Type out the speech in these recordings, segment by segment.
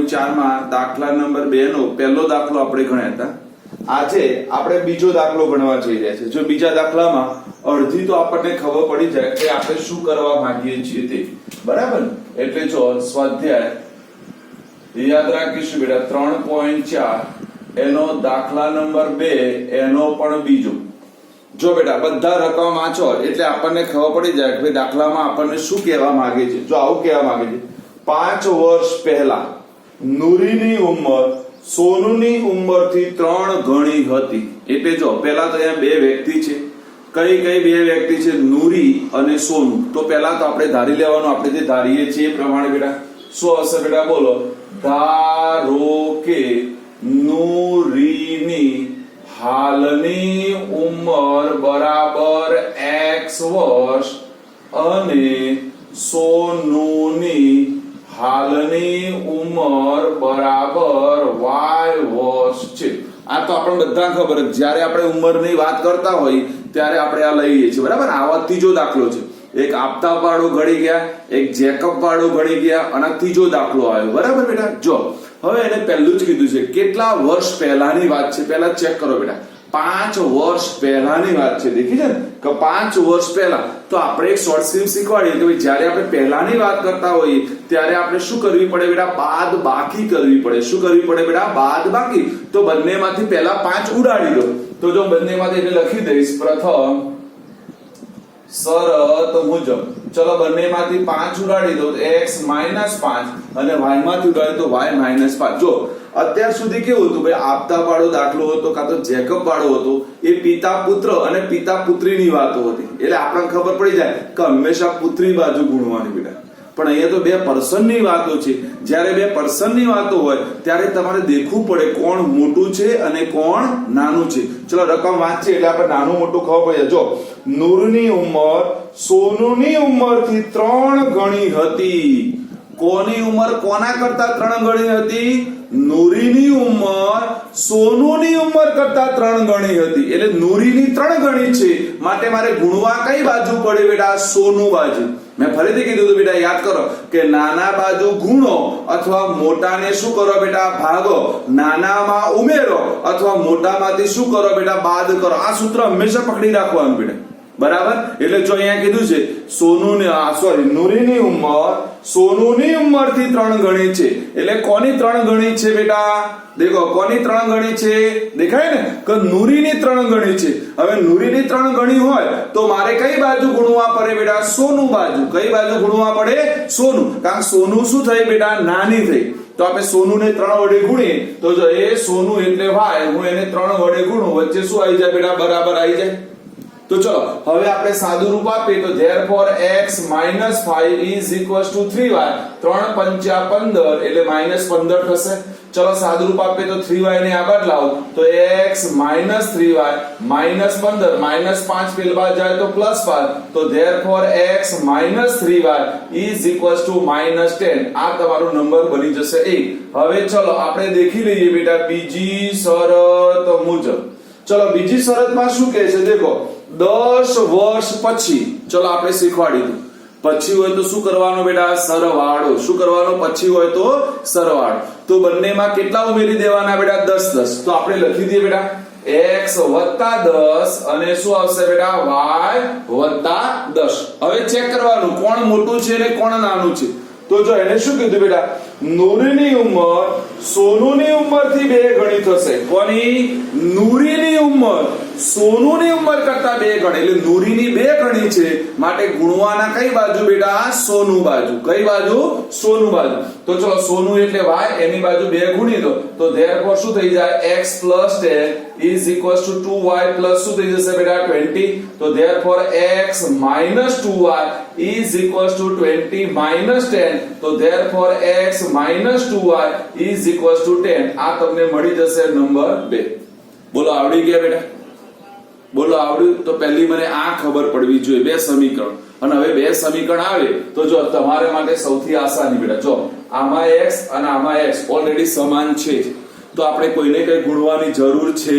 3.4 માં દાખલા નંબર 2 નો પહેલો દાખલો આપણે ગણ્યા હતા। આજે આપણે બીજો દાખલો ગણવા જઈ રહ્યા છે। જો બીજા દાખલામાં અડધી તો આપણને ખબર પડી જાય કે આપણે શું કરવા માંગીએ છીએ તે, બરાબર? એટલે જો સ્વાધ્યાય યાદ રાખીશું બેટા 3.4 એનો દાખલા નંબર 2 એનો પણ બીજો। જો બેટા બધા રકમ વાંચો એટલે આપણને ખબર પડી જાય કે દાખલામાં આપણને શું કહેવા માંગે છે। જો આવું કહેવા માંગે છે 5 વર્ષ પહેલા નૂરીની ઉંમર સોનુની ઉંમરથી 3 ગણી હતી। એટલે જો પહેલા તો અહીંયા બે વ્યક્તિ છે। કઈ કઈ બે વ્યક્તિ છે? નૂરી અને સોનુ। તો પહેલા તો આપણે ધારી લેવાનું, આપણે જે ધારીએ છીએ એ પ્રમાણે બેટા શું હશે બેટા? બોલો, ધારો કે નૂરીની હાલની ઉંમર બરાબર x વર્ષ અને સોનુની હાલની ઉંમર બરાબર y વર્ષ છે। આ તો આપણે બધા ખબર છે, જ્યારે આપણે ઉંમરની વાત કરતા હોય ત્યારે આપણે આ લઈએ છીએ, બરાબર? આવા ત્રીજો દાખલો છે। એક આપતા પાડો ગણી ગયા, એક જેકબ પાડો ગણી ગયા અને ત્રીજો દાખલો આવ્યો, બરાબર બેટા? જો હવે એને પહેલું જ કીધું છે કેટલા વર્ષ પહેલાની વાત છે, પહેલા ચેક કરો બેટા। 5 વર્ષ પહેલાની વાત છે, દેખી છે ને કે 5 વર્ષ પહેલા। તો આપણે એક શોર્ટ સ્કીમ શીખવાડીએ કે જ્યારે આપણે પહેલાની વાત કરતા હોઈએ ત્યારે આપણે શું કરવી પડે બેટા? બાદ બાકી કરવી પડે। શું કરવી પડે બેટા? બાદ બાકી। તો બંનેમાંથી પહેલા 5 ઉડાડી દો। તો જો બંનેમાંથી એટલે લખી દઈશ પ્રથમ શરત મુજબ, ચલો બંનેમાંથી 5 ઉડાડી દો, x - 5 અને y માંથી ઉડાડી તો y - 5। જો અત્યાર સુધી કેવું હતું ભાઈ? આપતા પાડો દાખલો હતો કાં તો જેકબ પાડો હતો, એ પિતા પુત્ર અને પિતા પુત્રીની વાતો હતી। એટલે આપણને ખબર પડી જાય કે હંમેશા પુત્રી બાજુ ગુણવાની બેટા। પણ અહીંયા તો બે પર્સનની વાતો છે। જ્યારે બે પર્સનની વાતો હોય ત્યારે તમારે દેખવું પડે કોણ મોટું છે અને કોણ નાનું છે। ચલો રકમ વાંચીએ એટલે આપણે નાનું મોટું ખબર પડે। જો નૂરની ઉંમર સોનુની ઉંમરથી 3 ગણી હતી। કોની ઉંમર કોના કરતા 3 ગણી હતી? નૂરીની ઉંમર સોનુની ઉંમર કરતા 3 ગણી હતી। એટલે નૂરીની 3 ગણી છે માટે મારે ગુણવા કઈ બાજુ પડે બેટા? સોનુ બાજુ। મેં ફરીથી કીધું હતું બેટા, યાદ કરો કે નાના બાજુ ગુણો અથવા મોટાને શું કરો બેટા? ભાગો। નાનામાં ઉમેરો અથવા મોટામાંથી શું કરો બેટા? બાદ કરો। આ સૂત્ર હંમેશા પકડી રાખવાનું બેટા, બરાબર? એટલે જો અહીંયા કીધું છે નૂરીની ઉંમર સોનુની ઉંમરથી 3 ગણી છે। એટલે કોની 3 ગણી છે બેટા? દેખો કોની 3 ગણી છે? દેખાય ને કે નૂરીની 3 ગણી છે। હવે નૂરીની 3 ગણી હોય તો મારે કઈ બાજુ ગુણવા પડે બેટા? સોનુ બાજુ। કઈ બાજુ ગુણવા પડે? સોનુ। કારણ સોનુ શું થઈ બેટા? નાની થઈ। તો આપણે સોનુને 3 વડે ગુણીએ તો જો એ સોનુ એટલે y, હું એને 3 વડે ગુણું, વચ્ચે શું આવી જાય બેટા? બરાબર આવી જાય। તો ચલો હવે આપણે સાદું રૂપ આપીએ તો therefore x - 5 is equals to 3y। 3 × 5 = 15 એટલે -15 થશે। ચલો સાદું રૂપ આપીએ તો 3y ને આગળ લાવો તો x - 3y -15 -5 પેલ બાદ જાય તો +5। તો therefore x - 3y is equals to -10। આ તમારો નંબર બની જશે 1। હવે ચલો આપણે દેખી લઈએ બેટા બીજી શરત મુજબ। ચલો બીજી શરતમાં શું કહે છે? દેખો 10 વર્ષ પછી, ચલો આપણે શીખવાડી દીધું, પછી હોય તો શું કરવાનું બેટા? સરવાળો। શું કરવાનો? પછી હોય તો સરવાળો। તો બંનેમાં કેટલા ઉમેરી દેવાના બેટા? 10 10। તો આપણે લખી દઈએ બેટા x + 10 અને શું આવશે બેટા? y + 10। હવે ચેક કરવાનું કોણ મોટું છે અને કોણ નાનું છે। તો જો એને શું કીધું બેટા? નૂરીની ઉંમર સોનુની ઉંમરથી 2 ગણી થશે। કોની? નૂરીની ઉંમર સોનુની ઉંમર કરતા 2 ગણી। એટલે નૂરીની 2 ગણી છે માટે ગુણવાના કઈ બાજુ બેટા? સોનુ બાજુ। કઈ બાજુ? સોનુ બાજુ। તો ચલો સોનુ એટલે y, એની બાજુ 2 ગુણી દો તો therefore શું થઈ જાય? x + 10 is equals to 2y plus શું થઈ જશે બેટા? 20। તો therefore x - 2y is equals to 20 - 10। તો therefore x - 2y is equals to 10। આ તમને મળી જશે નંબર 2। બોલો આવડી ગયા બેટા? બોલો આવડ્યું? તો પહેલી મને આ ખબર પડવી જોઈએ, 2 સમીકરણ। અને હવે 2 સમીકરણ આવે તો જો તમારા માટે સૌથી આસાની બેટા, જો આમાં x અને આમાં x ઓલરેડી સમાન છે તો આપણે કોઈને કઈ ગુણવાની જરૂર છે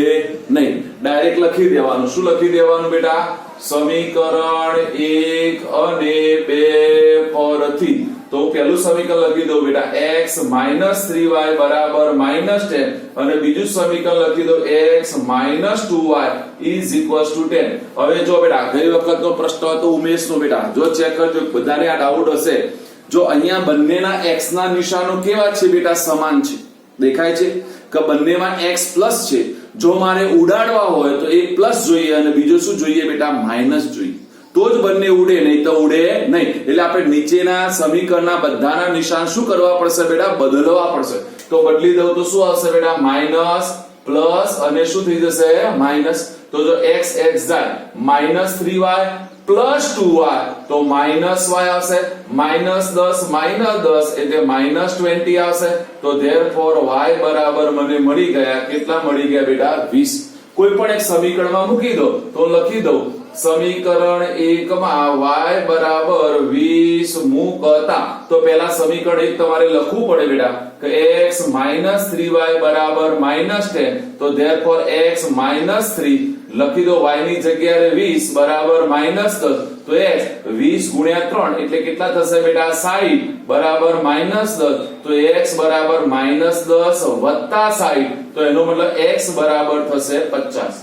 નહીં, ડાયરેક્ટ લખી દેવાનું। શું લખી દેવાનું બેટા? સમીકરણ 1 અને 2 પરથી તો હું પહેલું સમીકરણ લખી દઉં બેટા x - 3y બરાબર -10 અને બીજું સમીકરણ લખી દઉં x - 2y = 10. હવે જો બેટા ગઈ વખતનો પ્રશ્ન હતો ઉમેશનો બેટા, જો ચેક કરજો બધાને આ ડાઉટ હશે. જો અહીંયા બંનેના x ના નિશાનો કેવા છે બેટા? સમાન છે. દેખાય છે કે બંનેમાં x પ્લસ છે. જો મારે ઉડાડવા હોય તો એક પ્લસ જોઈએ અને બીજો શું જોઈએ બેટા? માઇનસ જોઈએ. તો જ બંને ઉડે, નહીં તો ઉડે નહીં. એટલે આપણે નીચેના સમીકરણના બધાના નિશાન શું કરવા પડશે બેટા? બદલવા પડશે. તો બદલી દઉં તો શું આવશે બેટા? માઇનસ પ્લસ અને શું થઈ જશે? માઇનસ. તો જો x જાય -3y પ્લસ 2y તો -y આવશે. -10 એટલે -20 આવશે. તો therefore y બરાબર મને મળી ગયા. કેટલા મળી ગયા બેટા? 20. કોઈ પણ એક સમીકરણમાં મૂકી દો તો લખી દઉં સમીકરણ 1 માં y બરાબર 20 મૂકતા તો પહેલા સમીકરણ 1 તમારે લખવું પડે બેટા કે x - 3y બરાબર -10. તો therefore x - 3 લખી દો. y ની જગ્યાએ 20 બરાબર -10. તો x 20 ગુણ્યા 3 એટલે કેટલા થશે બેટા? 60 બરાબર -10. તો x બરાબર -10 વત્તા 60. તો એનો મતલબ x બરાબર થશે 50.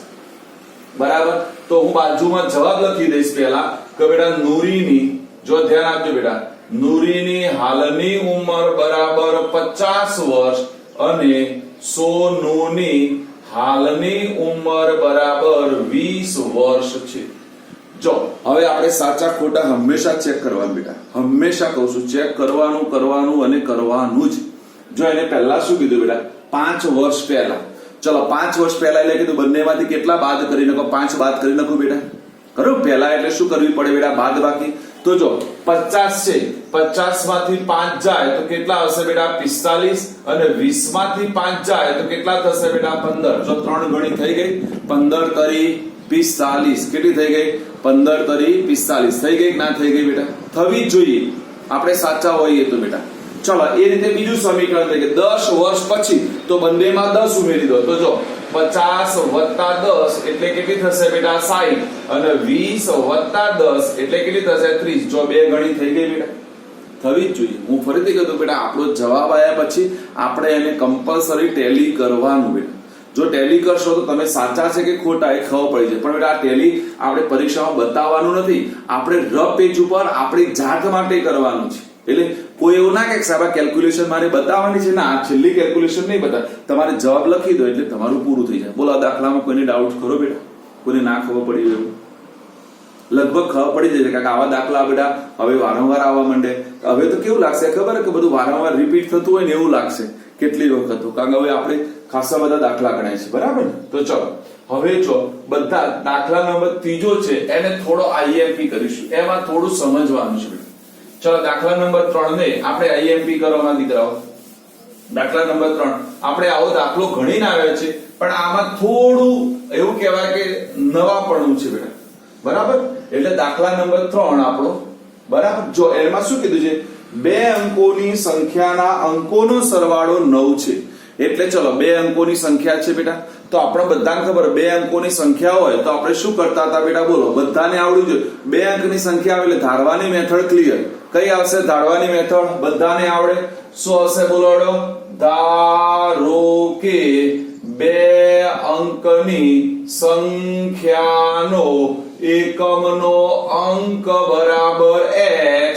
બરાબર. તો હું બાજુમાં જવાબ લખી દઈશ પહેલા કે બેટા નૂરીની, જો ધ્યાન આપજો બેટા, નૂરીની હાલની ઉંમર બરાબર 50 વર્ષ અને સોનુની હાલની ઉંમર બરાબર 20 વર્ષ છે. જો હવે આપણે સાચા ખોટા હંમેશા ચેક કરવાનું બેટા. હંમેશા કહું છું ચેક કરવાનું અને કરવાનું જ. જો એને પહેલા શું કીધું બેટા? 5 વર્ષ પહેલા. ચલો 5 વર્ષ પહેલા એટલે કીધું બંનેમાંથી કેટલા બાદ કરી નાખો? 5 બાદ કરી નાખો બેટા. કરો પહેલા એટલે શું કરવી પડે બેટા? બાદ બાકી. તો જો 50 છે, 50 માંથી 5 જાય તો કેટલા આવશે બેટા? 45. અને 20 માંથી 5 જાય તો કેટલા થશે બેટા? 15. જો 3 ગણી થઈ ગઈ. 15 તરી 45. કેટલી થઈ ગઈ? 15 તરી 45 થઈ ગઈ. ના થઈ ગઈ બેટા? થવી જ જોઈએ આપણે સાચા હોઈએ તો બેટા. ચલો એ રીતે બીજું સમીકરણ છે કે 10 વર્ષ પછી તો બંનેમાં 10 ઉમેરી દો. તો જો 50 વત્તા 10 એટલે કેટલી થશે બેટા? 60. અને 20 વત્તા 10 એટલે કેટલી થશે? 30. જો 2 ગણી થઈ ગઈ બેટા? થવી જ જોઈએ. હું ફરીથી કહું બેટા આપણો જવાબ આવ્યા પછી આપણે એને કમ્પલસરી ટેલી કરવાનું બેટા. જો ટેલી કરશો તો તમે સાચા છે કે ખોટા એ ખબર પડી જાય. પણ બેટા આ ટેલી આપણે પરીક્ષામાં બતાવવાનું નથી. આપણે રફ પેજ ઉપર આપણી જાત માટે કરવાનું છે. એટલે કોઈ એવું ના કે સાહેબ કેલ્ક્યુલેશન મારે બતાવવાની છે. ના, આ છેલ્લી કેલ્ક્યુલેશન નહીં બતા. તમારે જવાબ લખી દો એટલે તમારું પૂરું થઈ જાય. બોલો આ દાખલામાં કોઈને ડાઉટ ખરો બેટા? કોઈને ના ખબર પડી એવું? લગભગ ખબર પડી જાય કારણ કે આવા દાખલા બેટા હવે વારંવાર આવવા માંડે. હવે તો કેવું લાગશે ખબર કે બધું વારંવાર રિપીટ થતું હોય ને એવું લાગશે કેટલી વખત. કારણ કે હવે આપણે ખાસા બધા દાખલા ગણાય છે. બરાબર ને? તો ચલો હવે જો બધા દાખલા નંબર 3 છે એને થોડો આઈએમપી કરીશું. એમાં થોડું સમજવાનું છે. ચલો દાખલા નંબર 3 ને આપણે આઈએમપી કરવામાં દીકરાઓ. દાખલા નંબર 3 આપણે આવો દાખલો ગણીને આવ્યા છે પણ આમાં થોડું એવું કહેવાય કે નવાપણું છે બેટા. બરાબર? એટલે દાખલા નંબર 3 આપણો. બરાબર? જો એમાં શું કીધું છે? બે અંકોની સંખ્યાના અંકોનો સરવાળો 9 છે. એટલે ચલો બે અંકોની સંખ્યા છે બેટા. તો આપણે બધાને ખબર બે અંકોની સંખ્યા હોય તો આપણે શું કરતા હતા બેટા? બોલો બધાને આવડવું જોઈએ. બે અંકની સંખ્યા આવે એટલે ધારવાની મેથડ ક્લિયર. કઈ આવશે ધારવાની મેથડ? બધાને આવડે. શું આવશે બોલો? ધારો કે બે અંકની સંખ્યાનો એકમનો અંક બરાબર x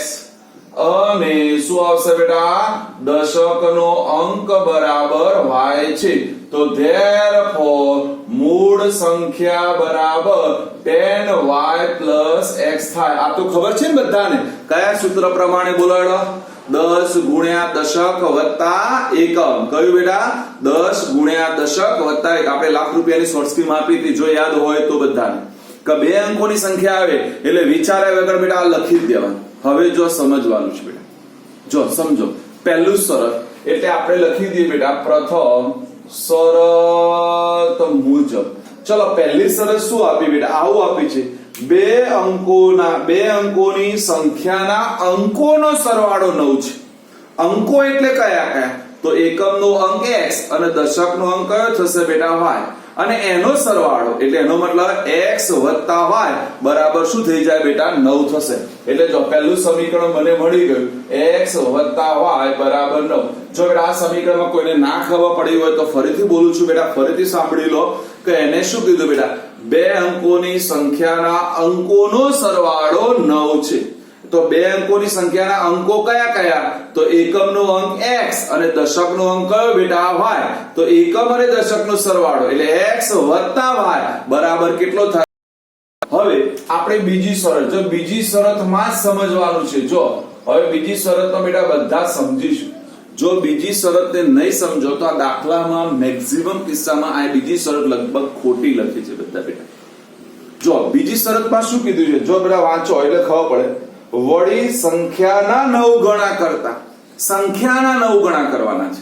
અને શું આવશે બેટા? દશકનો અંક બરાબર y છે. તો therefore મૂળ સંખ્યા બરાબર 10y + x થાય. આ તો ખબર છે ને બધાને? કયા સૂત્ર પ્રમાણે બોલાડો? 10 ગુણ્યા દશક વત્તા એકમ. કયું બેટા? 10 ગુણ્યા દશક વત્તા એક. આપણે લાખ રૂપિયાની શોર્ટ સ્કીમ આપી હતી, જો યાદ હોય તો બધાને. કે બે અંકોની સંખ્યા આવે એટલે વિચાર્યા વગર બેટા આ લખી જ દેવાનું. હવે જો સમજવાનું છે બેટા. જો સમજો પહેલું શરત એટલે આપણે લખી દઈએ બેટા પ્રથમ શરત મુજબ. ચલો પહેલી શરત શું આપી બેટા? આવું આપી છે બે અંકોની સંખ્યાના અંકોનો સરવાળો 9 છે. અંકો એટલે કયા કયા? તો એકમનો અંક x અને દશકનો અંક કયો થશે બેટા? y. અને એનો સરવાળો એટલે એનો મતલબ x + y બરાબર શું થઈ જાય બેટા 9 થશે. એટલે જો પહેલું સમીકરણ મને મળી ગયું x + y બરાબર 9. જો બેટા આ સમીકરણમાં કોઈને ના ખબર પડી હોય તો ફરીથી બોલું છું બેટા, ફરીથી સાંભળી લો કે એને શું કીધું બેટા, બે અંકોની સંખ્યાના અંકોનો સરવાળો 9 છે. તો બે અંકોની સંખ્યાના અંકો કયા કયા? તો એકમનો અંક x અને દશકનો અંક કયો બેટા? y. તો એકમ અને દશકનો સરવાળો એટલે x + y બરાબર કેટલો થાય? હવે આપણે બીજી શરત, જો બીજી શરતમાં જ સમજવાનું છે. જો હવે બીજી શરતમાં બેટા બધા સમજીશું. જો બીજી શરતને નહીં સમજો તો આ દાખલામાં મેક્સિમમ કિસ્સામાં આ બીજી શરત લગભગ ખોટી લખી છે બધા બેટા. જો બીજી શરતમાં શું કીધું છે? જો બેટા વાંચો એટલે ખબર પડે. વળી સંખ્યાના 9 ગણા કરતા, સંખ્યાના 9 ગણા કરવાના છે.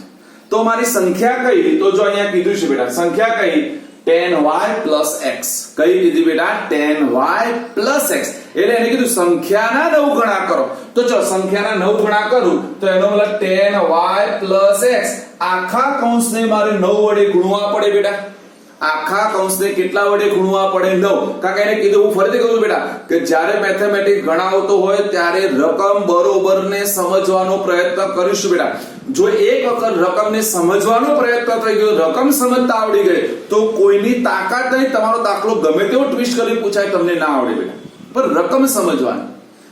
તો મારી સંખ્યા કઈ? તો જો અહીંયા કીધું છે બેટા સંખ્યા કઈ? 10y + x. કઈ કીધી બેટા? 10y + x. એટલે એને કીધું સંખ્યાના 9 ગણા કરો. તો જો સંખ્યાના 9 ગણા કરું તો એનો મતલબ 10y + x આખા કૌંસને મારે 9 વડે ગુણવા પડે બેટા. આખા કૌંસને કેટલા વડે ગુણવા પડે? 9. કારણ કે એને કીધું, હું ફરીથી કહું છું બેટા કે જ્યારે મેથેમેટિક્સ ગણાવતો હોય ત્યારે રકમ બરોબરને સમજવાનો પ્રયત્ન કરીશું બેટા. જો એક વખત રકમને સમજવાનો પ્રયત્ન થઈ ગયો, રકમ સમજતા આવડી ગઈ તો કોઈની તાકાત નહીં, તમારો દાખલો ગમે તેવો ટ્વિસ્ટ કરી પૂછાય તમને ના આવડે બેટા. પણ રકમ સમજવાની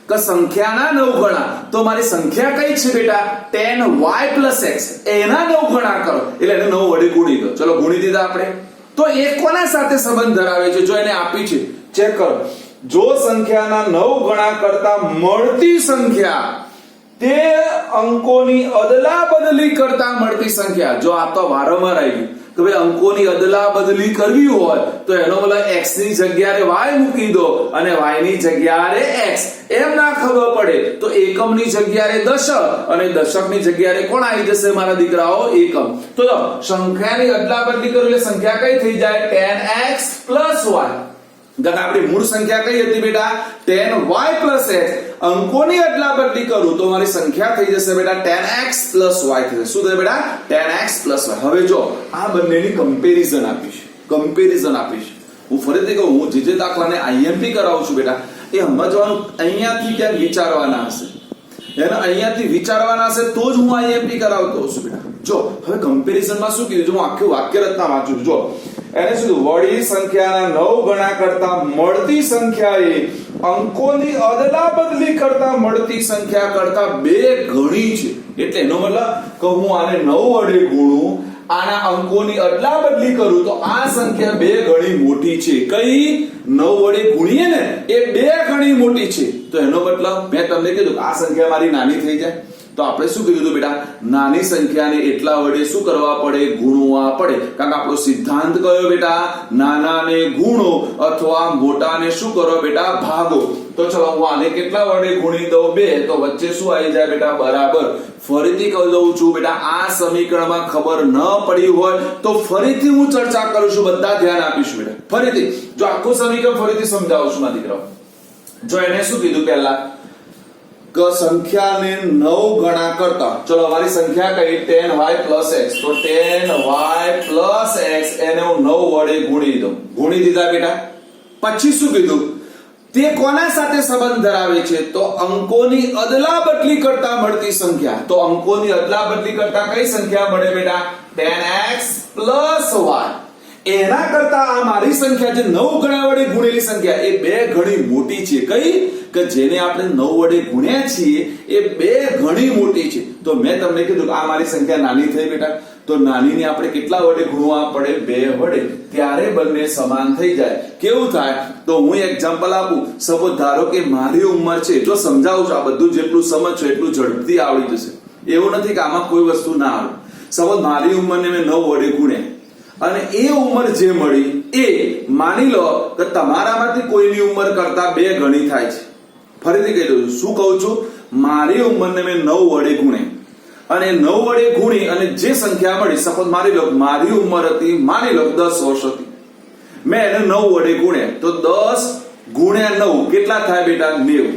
કે સંખ્યાના 9 ગણા, તો મારી સંખ્યા કઈ છે બેટા? 10y + x. એના 9 ગણા કરો એટલે એને 9 વડે ગુણી દો. ચલો ગુણી દીધા આપણે. તો એ કોના સાથે સંબંધ ધરાવે છે? જો એને આપી છે, ચેક કરો. જો સંખ્યાના 9 ગણા કરતા મળતી સંખ્યા તે અંકોની અદલા બદલી કરતા મળતી સંખ્યા. જો આ તો વારંવાર આવી ગયું કે ભાઈ અંકોની અદલા બદલી કરવી હોય તો એનો મતલબ x ની જગ્યાએ y મૂકી દો અને y ની જગ્યાએ x. એમ ના ખબર પડે તો એકમની જગ્યાએ દશક અને દશકની જગ્યાએ કોણ આવી જશે મારા દીકરાઓ? એકમ. તો જો સંખ્યાની અદલા બદલી કરો એટલે સંખ્યા કઈ થઈ જાય? 10x + y. ગત આપણી મૂળ સંખ્યા કઈ હતી બેટા? 10y + x. અંકોની અદલા બદલી કરું તો મારી સંખ્યા થઈ જશે બેટા 10x + y થશે. શું થશે બેટા? 10x + y. હવે જો આ બંનેની કમ્પેરિઝન આપીશ, કમ્પેરિઝન આપીશ. હું ફરીથી કહું, હું જે દાખલાને IMP કરાવું છું બેટા એ સમજવાનું અહીંયાથી ક્યાંક વિચારવાના હશે, એને અહીંયાથી વિચારવાના હશે તો જ હું IMP કરાવતો છું બેટા. જો હવે કમ્પેરિઝનમાં શું કીધું? જો હું આખી વાક્ય રચના વાંચું છું. જો એને શું વળી સંખ્યાના 9 ગણા કરતા મળતી સંખ્યાએ અંકોની અદલા બદલી કરતા મળતી સંખ્યા કરતા 2 ગણી છે. એટલે એનો મતલબ કે હું આને 9 વડે ગુણું, આના અંકોની અદલા બદલી કરું તો આ સંખ્યા 2 ગણી મોટી છે. કઈ? 9 વડે ગુણીએ ને એ 2 ગણી મોટી છે. તો એનો મતલબ મેં તમને કીધું કે આ સંખ્યા મારી નાની થઈ જાય. તો આપણે શું કીધું હતું બેટા? નાની સંખ્યાને એટલા વડે શું કરવા પડે? ગુણવા પડે. કારણ કે આપણો સિદ્ધાંત કયો બેટા? નાનાને ગુણો અથવા મોટાને શું કરો બેટા? ભાગો. તો ચલો હું આને કેટલા વડે ગુણી દઉં? 2. તો વચ્ચે શું આવી જાય બેટા? બરાબર. ફરીથી કહી દઉં છું બેટા, આ સમીકરણમાં ખબર ન પડી હોય તો ફરીથી હું ચર્ચા કરું છું, બધા ધ્યાન આપીશું બેટા. ફરીથી જો આખું સમીકરણ ફરીથી સમજાવું છું મારા દીકરાઓ. જો એને શું કીધું પહેલા? કે સંખ્યાને 9 ગણા કરતા, ચલો અમારી સંખ્યા કઈ? 10y + x. તો 10y + x એને હું 9 વડે ગુણી દઉં. ગુણી દીધા બેટા. પછી શું કીધું? તે કોના સાથે સંબંધ ધરાવે છે? તો અંકોની અદલા બદલી કરતા મળતી સંખ્યા. તો અંકોની અદલા બદલી કરતા કઈ સંખ્યા મળે બેટા? 10x + y. એના કરતા આ મારી સંખ્યા જે 9 ગણા વડે ગુણેલી સંખ્યા એ 2 ગણી મોટી છે. કઈ? કે જેને આપણે 9 વડે ગુણ્યા છીએ એ 2 ગણી મોટી છે. તો મેં તમને કીધું કે આ મારી સંખ્યા નાની થઈ બેટા, તો નાનીને આપણે કેટલા વડે ગુણવા પડે? 2 વડે. ત્યારે બંને સમાન થઈ જાય. કેવું થાય? તો હું એક્ઝામ્પલ આપું. સપોઝ ધારો કે મારી ઉંમર છે, જો સમજાવું છું, આ બધું જેટલું સમજશો એટલું ઝડપથી આવડી જશે. એવું નથી કે આમાં કોઈ વસ્તુ ના આવે. સપોઝ મારી ઉંમરને મેં 9 વડે ગુણ્યા અને એ ઉંમર જે મળી એ માની લો કે તમારામાંથી કોઈની ઉંમર કરતા 2 ગણી થાય છે. ફરીથી કહી દઉં છું, શું કહું છું? મારી ઉંમરને મેં 9 વડે ગુણે અને 9 વડે ગુણી અને જે સંખ્યા મળી, સપોઝ મારી લો મારી ઉંમર હતી, માની લો 10 વર્ષ હતી, મેં એને 9 વડે ગુણ્યા તો 10 ગુણ્યા 9 કેટલા થાય બેટા? 90.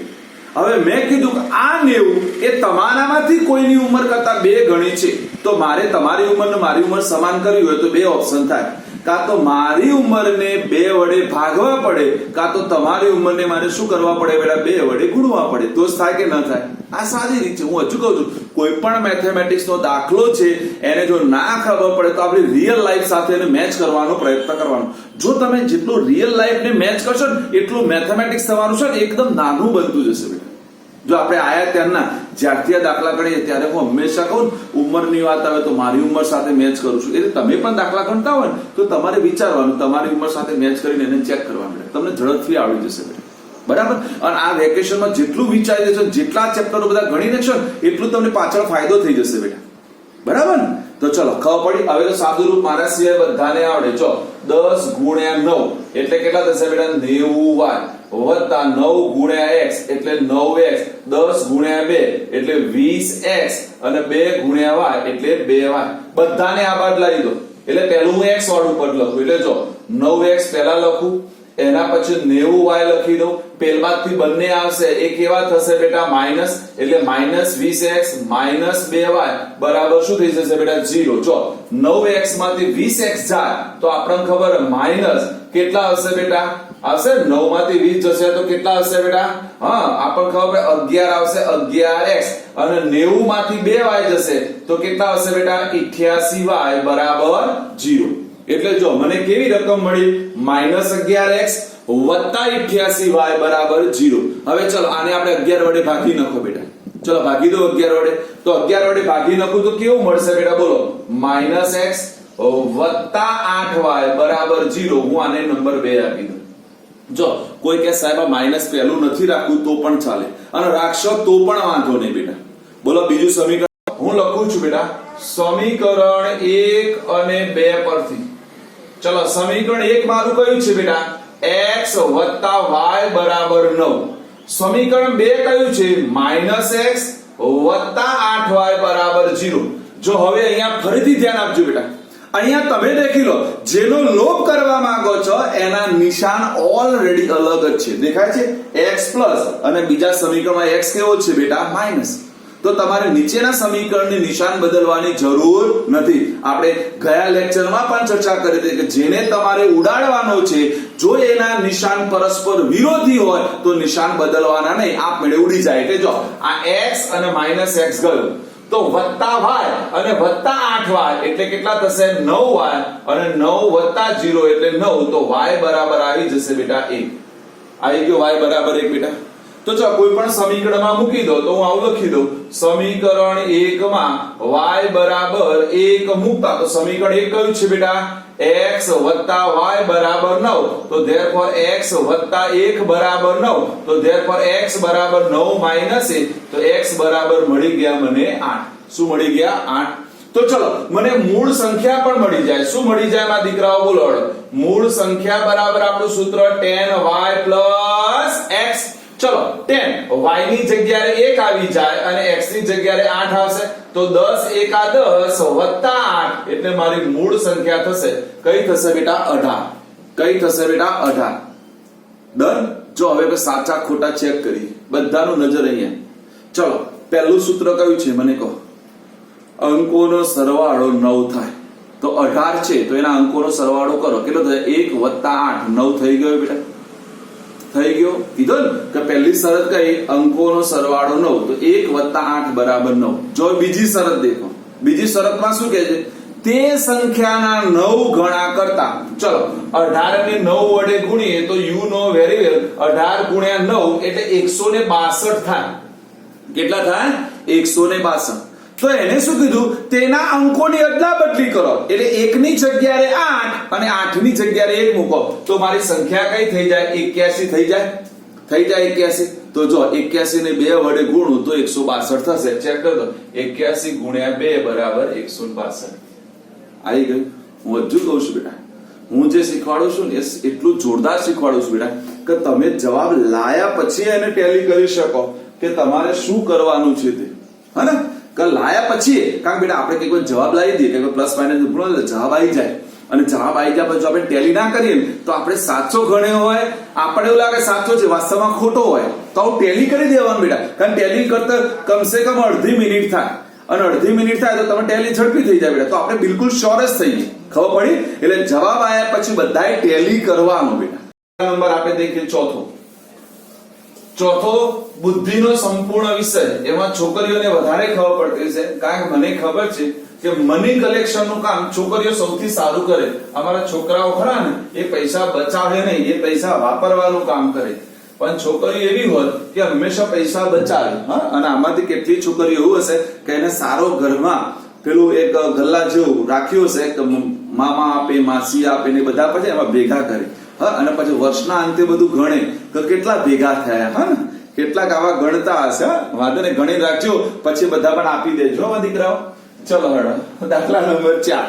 હવે મેં કીધું કે આ 90 એ તમારામાંથી કોઈની ઉંમર કરતા 2 ગણી છે. તો મારે તમારી ઉંમર ને મારી ઉંમર સમાન કરવી હોય તો 2 ઓપ્શન થાય. કાં તો મારી ઉંમરને 2 વડે ભાગવા પડે, કાં તો તમારી ઉંમરને મારે શું કરવા પડે બેટા? 2 વડે ગુણવા પડે. તો જ થાય કે ન થાય? આ સાદી રીત છે. હું હજુ કહું છું, કોઈ પણ મેથેમેટિક્સ નો દાખલો છે એને જો ના ખબર પડે તો આપણે રિયલ લાઈફ સાથે એને મેચ કરવાનો પ્રયત્ન કરવાનો. જો તમે જેટલું રિયલ લાઈફ ને મેચ કરશો ને એટલું મેથેમેટિક્સ તમારું છે ને એકદમ નાનું બનતું જશે બેટા. જો આપણે આયા ત્યારના જ્યારથી આ દાખલા ગણીએ ત્યારે હું હંમેશા કહું ઉંમરની વાત આવે તો મારી ઉંમર સાથે મેચ કરું છું. એટલે તમે પણ દાખલા ગણતા હોય ને તો તમારે વિચારવાનું, તમારી ઉંમર સાથે મેચ કરીને એને ચેક કરવાનું. તમને ઝડપથી આવડી જશે બેટા. બરાબર. અને આ વેકેશનમાં જેટલું વિચારી લેશો, જેટલા ચેપ્ટરો બધા ગણી લેશો એટલું તમને પાછળ ફાયદો થઈ જશે બેટા. બરાબર ને? તો ચલો ખબર પડી. હવે તો સાદું રૂપ મારા સિવાય બધાને આવડે. જો 10 ગુણ્યા 9 એટલે કેટલા થશે બેટા? 90y વત્તા 9 ગુણ્યા x એટલે 9x, 10 ગુણ્યા 2 એટલે 20x અને 2 ગુણ્યા y એટલે 2y. બધાને આ બાદ લાવી દો. એટલે પહેલું હું x વાળું પદ લખું. એટલે જો 9x પહેલા લખું, એના પછી 90y લખી દઉં. પહેલમાંથી બંને આવશે એ કેવા થશે બેટા? માઈનસ. એટલે -20x - 2y બરાબર શું થઈ જશે બેટા? 0. જો 9x માંથી 20x જાય તો આપણને ખબર માઈનસ કેટલા હશે બેટા? આવશે 9 માંથી 20 જશે તો કેટલા હશે બેટા? હા, આપણને ખબર 11 આવશે, 11x અને 90 માંથી 2y જશે તો કેટલા હશે બેટા? 88y બરાબર 0. એટલે જો મને કેવી રકમ મળી? -11x વત્તા 88y બરાબર 0. હવે ચલો આને આપણે 11 વડે ભાગી નાખો બેટા. ચલો ભાગી દો 11 વડે. તો 11 વડે ભાગી નાખું તો કેવું મળશે બેટા? બોલો. -x વત્તા 8y બરાબર 0. હું આને નંબર 2 આપી દઉં. જો કોઈ કે સાહેબ આ માઈનસ પહેલું નથી રાખવું તો પણ ચાલે, અને રાખશો તો પણ વાંધો નહીં બેટા. બોલો બીજું સમીકરણ હું લખું છું બેટા. સમીકરણ 1 અને 2 પરથી ચલો સમીકરણ 1 મારું કયું છે બેટા? x વત્તા y બરાબર 9. સમીકરણ 2 કયું છે? -x વત્તા 8y બરાબર 0. જો હવે અહીંયા ફરીથી ધ્યાન આપજો બેટા. અહીંયા તમે દેખી લો, જેનો લોપ કરવા માંગો છો એના નિશાન ઓલરેડી અલગ જ છે. દેખાય છે? x પ્લસ અને બીજા સમીકરણમાં x કેવો છે બેટા? માઈનસ. તો તમારે નીચેના સમીકરણની નિશાન બદલવાની જરૂર નથી. આપણે ગયા લેક્ચરમાં પણ ચર્ચા કરી હતી કે જેને તમારે ઉડાડવાનો છે જો એના નિશાન પરસ્પર વિરોધી હોય તો નિશાન બદલવાના નહીં, આપમેળે ઉડી જાય. એટલે જો આ x અને -x ગયો તો વત્તા y અને વત્તા 8y એટલે કેટલા થશે? 9y અને 9 વત્તા 0 એટલે 9. તો y બરાબર આવી જશે બેટા 1. આવી ગયો y બરાબર 1 બેટા. તો ચાલો કોઈ પણ સમીકરણમાં મૂકી દો. તો હું આવું લખી દઉં. સમીકરણ 1 માં y બરાબર 1 મૂકતા તો સમીકરણ 1 કયું છે બેટા? x વત્તા y બરાબર 9. તો therefore x વત્તા 1 બરાબર 9. તો therefore x બરાબર 9 માઈનસ 1. તો x બરાબર મળી ગયા મને 8. શું મળી ગયા? 8. તો ચલો મને મૂળ સંખ્યા પણ મળી જાય. શું મળી જાય મારા દીકરાઓ? બોલો. મૂળ સંખ્યા બરાબર આપણું સૂત્ર 10y + x. ચલો 10 y ની જગ્યાએ 1 આવી જાય અને x ની જગ્યાએ 8 આવશે. તો 10 1 10 વત્તા 8 એટલે મારી મૂળ સંખ્યા થશે. કઈ થશે બેટા? 18. કઈ થશે બેટા? 18. ડન. જો હવે સાચા ખોટા ચેક કરી. બધાનું નજર અહીંયા. ચલો પહેલું સૂત્ર કયું છે મને કહો? અંકોનો સરવાળો 9 થાય. તો 18 છે તો એના અંકોનો સરવાળો કરો. કેટલો થાય? 1 વત્તા 8 9 થઈ ગયો બેટા. થઈ ગયો. કીધો ને કે પહેલી શરત કઈ? અંકોનો સરવાળો 9. તો 1 વત્તા 8 બરાબર 9. જો બીજી શરત દેખો. બીજી શરતમાં શું કહે છે? તે સંખ્યાના 9 ગણા કરતા. ચલો 18 ને 9 વડે ગુણીએ તો યુ નો વેરી વેલ 18 ગુણ્યા 9 એટલે 162 થાય. કેટલા થાય? 162. તો એને શું કીધું? તેના અંકોની અદલા બદલી કરો. એટલે 1 ની જગ્યાએ 8 અને 8 ની જગ્યાએ 1 મૂકો તો મારી સંખ્યા કઈ થઈ જાય? 81 થઈ જાય. થઈ જાય 81. તો જો 81 ને 2 વડે ગુણું તો 162 થશે. ચેક કરી દો. 81 ગુણ્યા 2 બરાબર 162. આવી ગયું. હું હજુ કહું છું બેટા, હું જે શીખવાડું છું ને એટલું જોરદાર શીખવાડું છું બેટા કે તમે જવાબ લાયા પછી એને ટેલી કરી શકો કે તમારે શું કરવાનું છે તે. હે ને? કે લાયા પછી, કારણ બેટા આપણે કોઈ જવાબ લાવી દઈએ કે પ્લસ માઇનસ ગુણો જવાબ આવી જાય અને જવાબ આવી જાય પછી આપણે ટેલી ના કરીએ તો આપણે સાચો ગણ્યો હોય, આપણે એવું લાગે સાચો છે, વાસ્તવમાં ખોટો હોય તો ટેલી કરી દેવાનું બેટા. કારણ ટેલી કરતા કમસે કમ અડધી મિનિટ થાય. અને અડધી મિનિટ થાય તો તમે ટેલી ઝડપી થઈ જાય બેટા. તો આપણે બિલકુલ શ્યોર જ થઈએ. ખબર પડી? એટલે જવાબ આયા પછી બધાએ ટેલી કરવાનું બેટા. નંબર આપણે દેખીએ ચોથો બુદ્ધિનો સંપૂર્ણ વિષય. એમાં છોકરીઓને વધારે ખબર પડતી છે, કારણ કે મને ખબર છે કે મની કલેક્શન નું કામ છોકરીઓ સૌથી સારું કરે. અમારા છોકરાઓ ખરા ને એ પૈસા બચાવે નહીં, એ પૈસા વાપરવાનું કામ કરે. પણ છોકરીઓ એવી હોય કે હંમેશા પૈસા બચાવે. અને આમાંથી કેટલી છોકરીઓ એવું હશે કે એને સારો ઘરમાં પેલું એક ગલ્લા જેવું રાખ્યું હશે કે મામા આપે, માસી આપે ને બધા પછી એમાં ભેગા કરે. અને પછી વર્ષના અંતે બધું ગણે તો કેટલા ભેગા થયા. ને કેટલાક આવા ગણતા હશે. વાંધો ને ગણી રાખજો, પછી બધા પણ આપી દેજો દીકરાઓ. ચલો હળો દાખલા નંબર 4.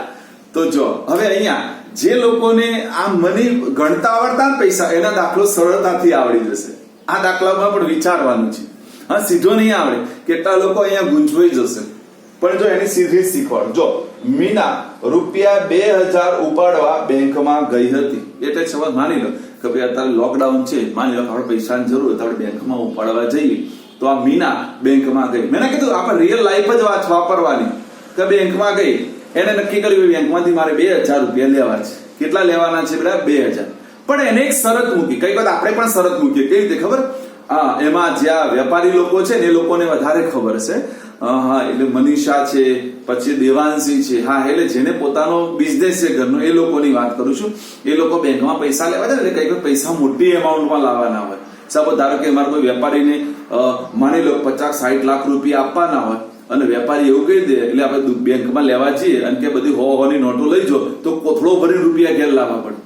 તો જો હવે અહીંયા જે લોકોને આ મની ગણતા આવડતા પૈસા, એના દાખલો સરળતાથી આવડી જશે. આ દાખલામાં પણ વિચારવાનું છે. સીધો નહીં આવડે. કેટલા લોકો અહીંયા ગૂંચવાઈ જશે. પણ જો એની સીધી શીખવાડ. જો મીના રૂપિયા 2000 ઉપાડવા બેંકમાં ગઈ હતી. એટલે સમજ માની લો કે ભાઈ અત્યારે લોકડાઉન છે, માની લો આપણે પૈસાની જરૂર હોય તો આપણે બેંકમાં ઉપાડવા જઈએ. તો આ મીના બેંકમાં ગઈ. મેં કીધું આપણે રિયલ લાઈફ જ વાપરવાની. કે બેંકમાં ગઈ, એને નક્કી કર્યું બેંકમાંથી મારે 2000 રૂપિયા લેવા છે. કેટલા લેવાના છે બેટા? 2000. પણ એને એક શરત મૂકી. કઈ વાત આપણે પણ શરત મૂકીએ. કેવી રીતે ખબર? એમાં જ્યાં વેપારી લોકો છે ને એ લોકોને વધારે ખબર છે. એટલે મનીષા છે, પછી દેવાંશી છે. એટલે જેને પોતાનો બિઝનેસ છે ઘરનો, એ લોકોની વાત કરું છું. એ લોકો બેંકમાં પૈસા લેવા છે ને કઈ પૈસા મોટી એમાઉન્ટમાં લાવવાના હોય. સપોઝ ધારો કે મારે કોઈ વેપારીને માની લો 50-60 લાખ રૂપિયા આપવાના હોય અને વેપારી એવું કહી દે એટલે આપણે બેંકમાં લેવા જઈએ અને કે બધી હોની નોટો લઈ જો તો કોથળો ભરીને રૂપિયા ઘેર લાવવા પડે.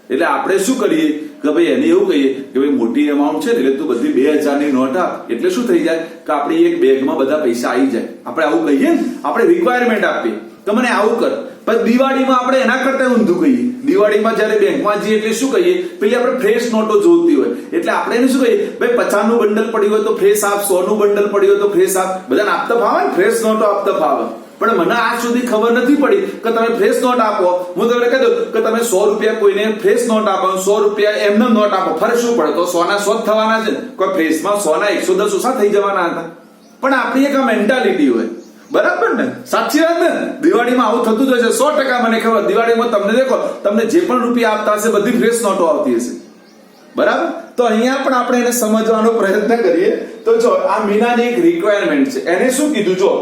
એટલે આપણે શું કરીએ કે ભાઈ એને એવું કહીએ કે ભાઈ મોટી અમાઉન્ટ છે એટલે તું બધી 2000 ની નોટ આપ. એટલે શું થઈ જાય કે આપણી એક બેગમાં બધા પૈસા આવી જાય. આપણે આવું કહીએ ને, આપણે રિક્વાયરમેન્ટ આપીએ કે મને આવું કર. પછી દિવાળીમાં આપણે એના કરતા ઊંધું કહીએ. દિવાળીમાં જયારે બેંકમાં જઈએ એટલે શું કહીએ, પેલી આપણે ફ્રેશ નોટો જોઈતી હોય એટલે આપણે એને શું કહીએ, ભાઈ 50 નું બંડલ પડ્યું હોય તો ફ્રેશ આપ, 100 નું બંડલ પડ્યું હોય તો ફ્રેશ આપ. બધાને આપતા ફાવે ને, ફ્રેશ નોટો આપતા ફાવે. પણ મને આજ સુધી ખબર નથી પડી કે તમે ફ્રેશ નોટ આપો. હું તમને કહી દઉં કે તમે 100 રૂપિયા કોઈને ફ્રેશ નોટ આપો, 100 રૂપિયા એમને નોટ આપો, ફરક શું પડે? તો 100 ના 100 થવાના છે. કોઈ ફ્રેશમાં 100 ના 110 ઓછા થઈ જવાના હતા. પણ આપણી એક મેન્ટાલિટી હોય. બરાબર ને? સાચી વાત ને? દિવાળીમાં આવું થતું જ હશે 100%. મને ખબર દિવાળીમાં તમને દેખો, તમને જે પણ રૂપિયા આપતા હશે બધી ફ્રેશ નોટો આવતી હશે. બરાબર? તો અહીંયા પણ આપણે એને સમજવાનો પ્રયત્ન કરીએ. તો જો આ મીનાની એક રિક્વાયરમેન્ટ છે. એને શું કીધું? જો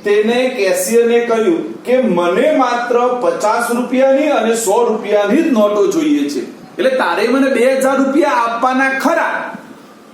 તેને કેશિયરને કહ્યું કે મને માત્ર 50 રૂપિયાની અને 100 રૂપિયાની જ નોટો જોઈએ છે. એટલે તારે મને 2000 રૂપિયા આપવાના ખરા,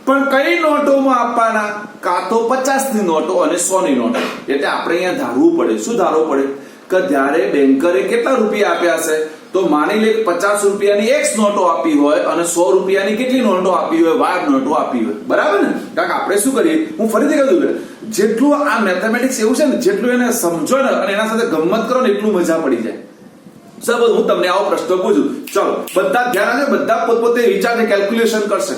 પણ કઈ નોટોમાં આપવાના? કાં તો 50 ની નોટો અને 100 ની નોટો. એટલે આપણે અહીંયા ધારવું પડે. શું ધારવું પડે? કે જ્યારે બેન્કરે કેટલા રૂપિયા આપ્યા હશે તો માની લે 50 રૂપિયાની X નોટો આપી હોય અને 100 રૂપિયાની કેટલી નોટો આપી હોય? Y નોટો આપી હોય. બરાબર ને? કારણ કે આપણે શું કરીએ, હું ફરીથી કહી દઉં, જેટલું આ મેથેમેટિક્સ એવું છે ને, જેટલું એને સમજો ને અને એના સાથે ગમત કરો ને એટલું મજા પડી જાય. સપોઝ હું તમને આવો પ્રશ્ન પૂછું, ચલો બધા ધ્યાન આપે, બધા પોતપોતે વિચારને કેલ્ક્યુલેશન કરશે.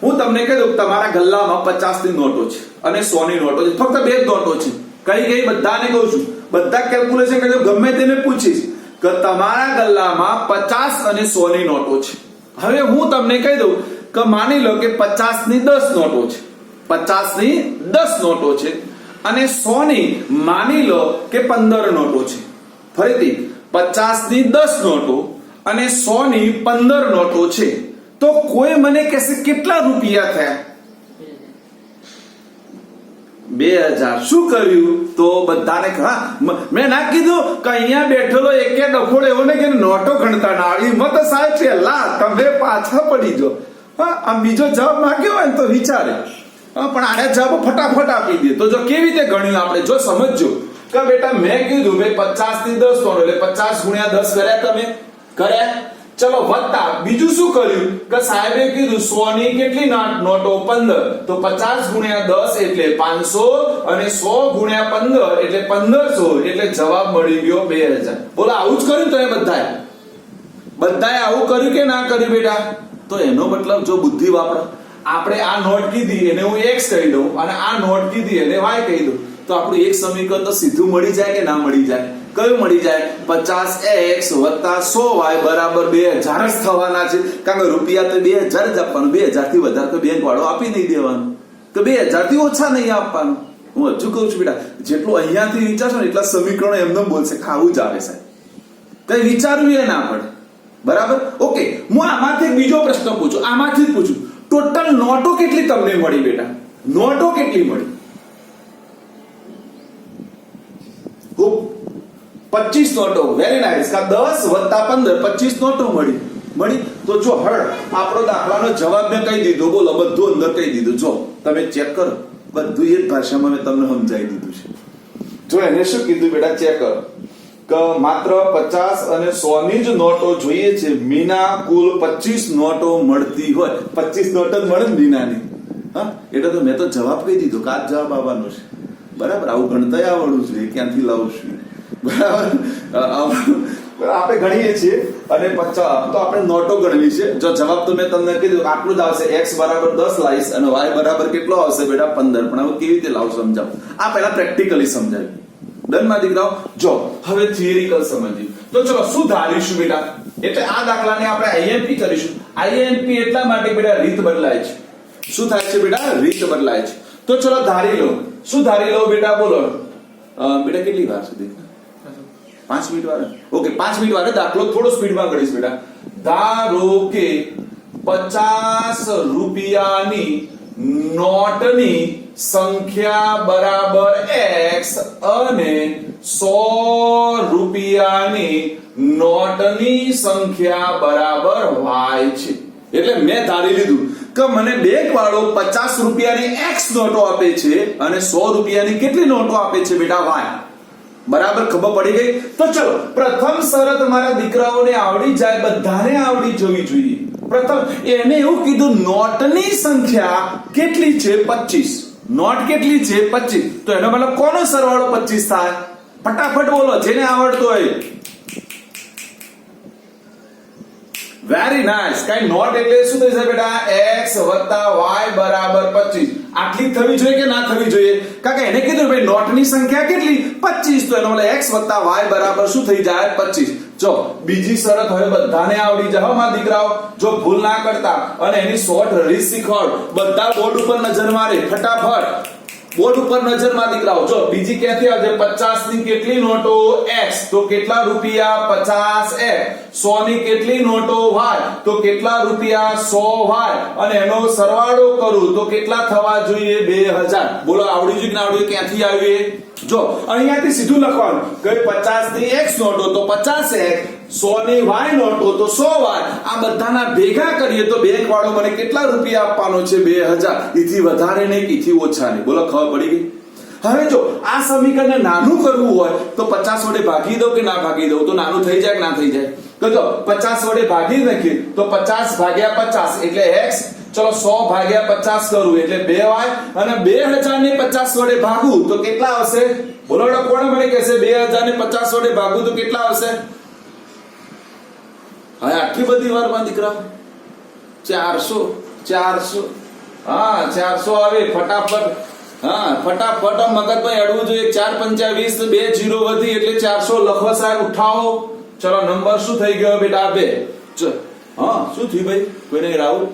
હું તમને કહી દઉં તમારા ગલ્લામાં 50 ની નોટો છે અને 100 ની નોટો છે. ફક્ત બે જ નોટો છે. કઈ બધાને કહું છું, બધા કેલ્ક્યુલેશન કરી દો. ગમે તેને પૂછીશ કે તમારા ગલ્લામાં 50 અને 100 ની નોટો છે. હવે હું તમને કહી દઉં કે માની લો કે 50 ની 10 નોટો છે, 50 ની 10 નોટો છે અને 100 ની માની લો કે 15 નોટો છે. ફરીથી 50 ની 10 નોટો અને 100 ની 15 નોટો છે. તો કોઈ મને કહેશે કેટલા રૂપિયા થયા? 2000. શું કર્યું? તો બધાને મેં ના કીધું કે અહીંયા બેઠેલો એક ડફોડ એવો ને કે નોટો ગણતા ના આવી મત સાહેબ છે. લા તમે પાછા પડી જો. આ બીજો જવાબ માંગ્યો હોય ને તો વિચારે, પણ આને જવાબ ફટાફટ આપી દે. તો જો કેવી રીતે ગણ્યું આપણે, જો સમજજો કે બેટા મેં કીધું ભાઈ 50 ની 10 નોટો એટલે 50 ગુણ્યા 10 કર્યા. તમે કર્યા? ચલો વત્તા બીજું શું કર્યું કે સાહેબે કીધું 100 ની કેટલી નોટો? 15. તો 50 ગુણ્યા 10 એટલે 500 અને 100 ગુણ્યા 15 એટલે 1500. એટલે જવાબ મળી ગયો 2000. બોલો આવું જ કર્યું? તો એ બધાએ આવું કર્યું કે ના કર્યું બેટા? તો એનો મતલબ જો બુદ્ધિ વાપરો, આપણે આ નોટ કીધી એને હું x કહી દઉં અને આ નોટ કીધી એને y કહી દઉં, તો આપણું એક સમીકરણ તો સીધું મળી જાય કે ના મળી જાય? કયું મળી જાય? 50x + 100y બરાબર 2000 જ થવાના છે. કારણ કે રૂપિયા તો 2000 જ આપવાનું. 2000 થી વધારે તો બેંક વાળો આપી નહીં દેવાનું, તો 2000 થી ઓછા નહીં આપવાનું. હું હજુ કહું છું બેટા, જેટલું અહીંયાથી વિચારશો ને એટલા સમીકરણો એમને બોલશે કે આવું જ આવે સાહેબ, કઈ વિચારવું એ ના પડે. બરાબર, ઓકે. હું આમાંથી એક બીજો પ્રશ્ન પૂછું, આમાંથી જ પૂછું, ટોટલ નોટો કેટલી તમને મળી બેટા? નોટો કેટલી મળી? 25 નોટો. Very nice. 10 + 15 25 નોટો મળી. તો જો હળ આપણો દાખલાનો જવાબ મેં કહી દીધો, બોલો બધું અંદર કહી દીધું. જો તમે ચેક કરો, બધું એ જ ભાષામાં મેં તમને સમજાવી દીધું છે. જો એને શું કીધું બેટા, ચેક કરો કે માત્ર 50 અને 100 ની જ નોટો જોઈએ છે. મીના કુલ 25 નોટો મળતી હોય. 25 નોટો જ મળે ને મીનાની. હા, એટલે તો મેં તો જવાબ કહી દીધો કે આ જવાબ આવવાનો છે. બરાબર, આવું ગણતરી આવડવું જોઈએ, ક્યાંથી લાવું છું. બરાબર, આપણે ગણીએ છીએ અને તો આપણે નોટો ગણવી છે. જો જવાબ તો મેં તમને કીધું આટલું જ આવશે, x બરાબર 10 લાવીશ અને y બરાબર કેટલો આવશે બેટા 15. પણ હવે કેવી રીતે લાવું સમજાવો, આ પહેલા પ્રેક્ટિકલી સમજાવ્યું. ડન માં દીકરાઓ? જો હવે થિયરિકલ સમજીએ તો ચલો શું ધારીશું બેટા, એટલે આ દાખલાને આપણે આઈએમપી કરીશું. આઈએમપી એટલા માટે બેટા રીત બદલાય છે. શું થાય છે બેટા? રીત બદલાય છે. તો ચલો ધારી લો. શું ધારી લો બેટા? બોલો બેટા, કેટલી વાર સુધી? 5 મિનિટ વાર. ઓકે, 5 મિનિટ વાર. દાખલો થોડો સ્પીડમાં ગણીશ બેટા. ધારો કે 50 રૂપિયાની નોટની સંખ્યા બરાબર x અને 100 રૂપિયાની નોટની સંખ્યા બરાબર y છે. એટલે મેં ધારી લીધું કે મને બેંક વાળો 50 રૂપિયાની x નોટો આપે છે અને 100 રૂપિયાની કેટલી નોટો આપે છે બેટા? y. બરાબર, ખબર પડી ગઈ? તો ચલો પ્રથમ શરત મારા દીકરાઓને આવડી જાય, બધાને આવડી જવી જોઈએ. પ્રથમ એને એવું કીધું નોટની સંખ્યા કેટલી છે? 25. નોટ કેટલી છે? 25. તો એનો મતલબ કોનો સરવાળો 25 થાય? ફટાફટ બોલો, જેને આવડતો હોય. Very nice. કઈ નોટ એટલે શું થશે બેટા? x + y બરાબર 25. આટલી થવી જોઈએ કે ના થવી જોઈએ? કારણ કે એને કીધું ભાઈ નોટની સંખ્યા કેટલી? 25. તો એનો મતલબ x + y બરાબર શું થઈ જાય? 25. જો બીજી શરત હવે બધાને આવડી જાય. મારા દીકરાઓ જો ભૂલ ના કરતા અને એની શોર્ટ રીત શીખવાડો. બધા બોર્ડ ઉપર નજર મારે ફટાફટ. બોર્ડ ઉપર નજર માં દીકરાઓ. જો બીજી ક્યાંથી આવશે? 50 ની કેટલી નોટો? x. તો કેટલા રૂપિયા? 50x. 100 ની કેટલી નોટો? y. તો કેટલા રૂપિયા? 100y. અને એનો સરવાળો કરું તો કેટલા થવા જોઈએ? 2000. બોલો આવડી ગયું કે ના આવડ્યું? ક્યાંથી આવી? જો અહીંયાથી સીધું લખવાનું કે 50 ની x નોટો તો 50x, 100 ની y નોટો તો 100y. આ બધાના ભેગા કરીએ તો બેંક વાળો મને કેટલા રૂપિયા આપવાનો છે? 2000. એથી વધારે નહીં, એથી ઓછા નહીં. બોલો ખબર પડી ગઈ? હવે જો આ સમીકરણને નાનું કરવું હોય તો 50 વડે ભાગી દઉં કે ના ભાગી દઉં? તો નાનું થઈ જાય કે ના થઈ જાય? તો જો 50 વડે ભાગી નાખીએ તો 50 ભાગ્યા 50 એટલે x. ચલો 100 ભાગ્યા 50 કરું એટલે 2y અને 2000 ને 50 વડે ભાગું તો કેટલા આવશે? બોલો કોણ મને કહેશે 2000 ને 50 વડે ભાગું તો કેટલા આવશે? હા, આટલી બધી વારમાં દીકરા 400. હા, 400 આવે ફટાફટ. હા, ફટાફટ મગજમાં એડવું જોઈએ. 4 × 5 = 20, 2 0 વધી એટલે 400 લખો સાહેબ. ઉઠાવો. ચલો નંબર શું થઈ ગયો બેટા? 2. હા, શું થયું ભાઈ? કોઈને રાહુલ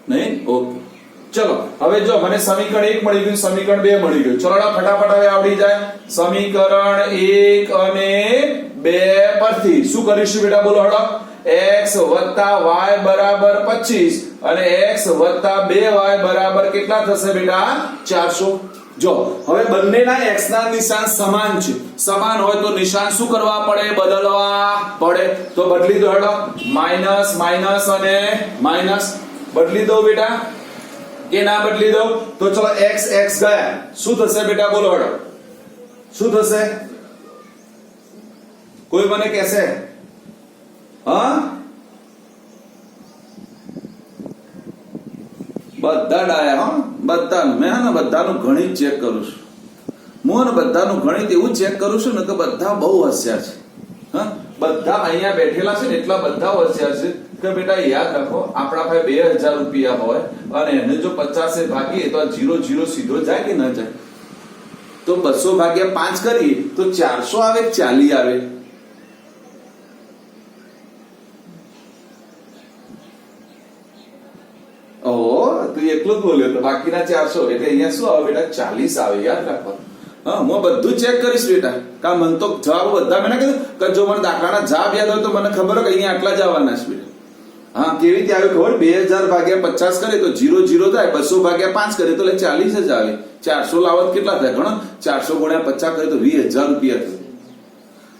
નહીં? ઓકે, ચલો હવે જો મને સમીકરણ 1 મળી ગયું, સમીકરણ 2 મળી ગયું. ચલો ફટાફટ હવે આવડી જાય. સમીકરણ 1 અને 2 પરથી શું કરીશું બેટા? બોલો હળો. x + y બરાબર 25 અને x + 2y બરાબર કેટલા થશે બેટા? 400. જો હવે બંનેના x ના નિશાન સમાન છે. સમાન હોય તો નિશાન શું કરવા પડે? બદલવા પડે. તો બદલી દો હેડો. માઈનસ માઈનસ અને માઈનસ બદલી દો બેટા કે ના બદલી દો? તો ચલો x ગયા. શું થશે બેટા? બોલો હેડો. શું થશે? કોઈ મને કહેશે? હા, બધા ડાયા. હા, બધાનું મેં ને બધાનું ગણિત ચેક કરું છું. હું બધાનું ગણિત એવું ચેક કરું છું ને કે બધા બહુ હોશિયાર છે. હા, બધા અહીંયા બેઠેલા છે ને એટલા બધા હોશિયાર છે કે બેટા યાદ રાખો, આપણા પાસે 2000 રૂપિયા હોય અને એને જો 50 ભાગીએ તો 0 સીધો જાય કે ના જાય? તો 200 ભાગ્યા 5 કરીએ તો 400 આવે, 40 આવે. તું એકલો જ બોલ્યો તો બાકીના 400 એટલે અહીંયા શું આવે બેટા 40 આવે યાદ રાખવાનું હા હું બધું ચેક કરીશ બેટા કા મને તો જવાબ બધા મેં કીધું કે જો મને દાખલાના જવાબ યાદ હોય તો મને ખબર હોય કે અહીંયા આટલા જ આવવાના છે બેટા હા કેવી રીતે આવ્યું ખબર 2000 ભાગ્યા 50 કરે તો 0 0 થાય 200 ભાગ્યા 5 કરે તો 40 જ આવે 400 લાવત કેટલા થાય ગણો 400 ગુણ્યા 50 કરે તો 20000 રૂપિયા થાય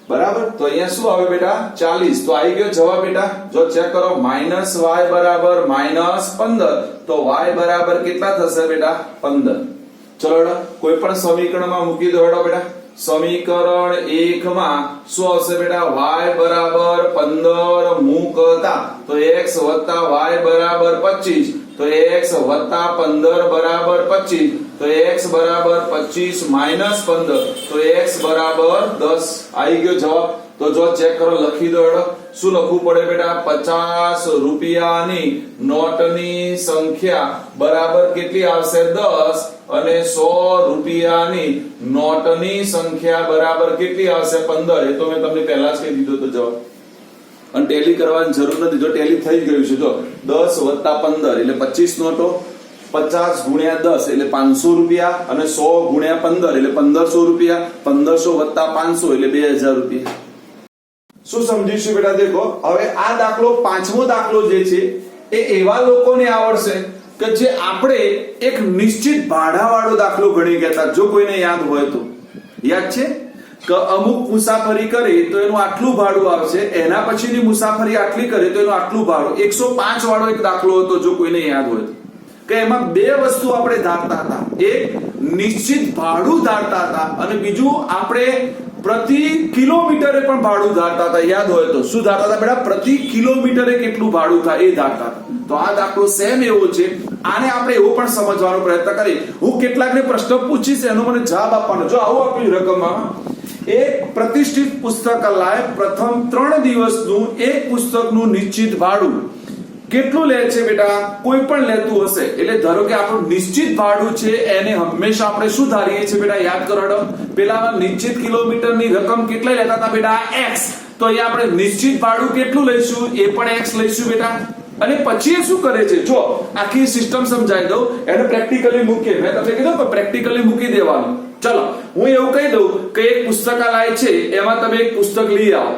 બરાબર તો અહીંયા શું આવે બેટા 40 તો આવી ગયો જવાબ બેટા જો ચેક કરો -y બરાબર -15 તો y બરાબર કેટલા થશે બેટા 15 ચલો બેટા કોઈ પણ સમીકરણમાં મૂકી દો બેટા સમીકરણ 1 માં શું આવશે બેટા y બરાબર 15 મૂકતા તો x y બરાબર 25 તો x 15 બરાબર 25 તો x બરાબર 25 15 તો x બરાબર 10 આવી ગયો જવાબ તો જો ચેક કરો લખી દો શું લખવું પડે બેટા 50 રૂપિયાની નોટની સંખ્યા બરાબર કેટલી આવશે 10 અને 100 રૂપિયાની નોટની સંખ્યા બરાબર કેટલી આવશે 15 એ તો મેં તમને પહેલા જ કહી દીધો તો જવાબ અને ટેલી કરવાની જરૂર નથી જો ટેલી થઈ ગયું છે જો 10 15 એટલે 25 નોટો 50 ગુણ્યા 10 એટલે 500 રૂપિયા અને 100 ગુણ્યા 15 એટલે 1500 રૂપિયા 1500 500 એટલે 2000 રૂપિયા શું સમજીશું બેટા દેખો હવે આ દાખલો પાંચમો દાખલો જે છે એ એવા લોકોને આવડશે કે જે આપણે એક નિશ્ચિત ભાડાવાળો દાખલો ગણી ગયા હતા જો કોઈને યાદ હોય તો યાદ છે કે અમુક મુસાફરી કરે તો એનું આટલું ભાડું આવશે એના પછીની મુસાફરી આટલી કરે તો એનું આટલું ભાડું 105 વાળો એક દાખલો હતો જો કોઈને યાદ હોય તો કે એમાં બે વસ્તુ આપણે ધારતા હતા એક નિશ્ચિત ભાડું ધારતા હતા અને બીજું આપણે પ્રતિ કિલોમીટરે પણ ભાડું ધારતા હતા યાદ હોય તો શું ધારતા હતા બેટા પ્રતિ કિલોમીટરે કેટલું ભાડું થાય એ ધારતા હતા તો આ દાખલો સેમ એવો છે આને આપણે એવો પણ સમજવાનો પ્રયત્ન કરીએ હું કેટલાકને પ્રશ્ન પૂછીશ એનો મને જવાબ આપવાનો જો આવું આપ્યું રકમમાં એક પ્રતિષ્ઠિત પુસ્તકાલય પ્રથમ 3 દિવસનું એક પુસ્તકનું નિશ્ચિત ભાડું કેટલું લે છે બેટા કોઈ પણ લેતું હશે એટલે ધારો કે આપણું નિશ્ચિત ભાડું છે એને હંમેશા આપણે શું ધારીએ છીએ બેટા યાદ કરો પેલામાં નિશ્ચિત કિલોમીટરની રકમ કેટલી લેતા હતા બેટા x તો અહીંયા આપણે નિશ્ચિત ભાડું કેટલું લઈશું એ પણ x લઈશું બેટા અને પછી એ શું કરે છે જો આખી સિસ્ટમ સમજાવી દઉં એને પ્રેક્ટિકલી મૂકીએ મેં તમને કીધું કે પ્રેક્ટિકલી મૂકી દેવાનું ચલો હું એવું કહી દઉં કે એક પુસ્તકાલય છે એમાં તમે એક પુસ્તક લઈ આવો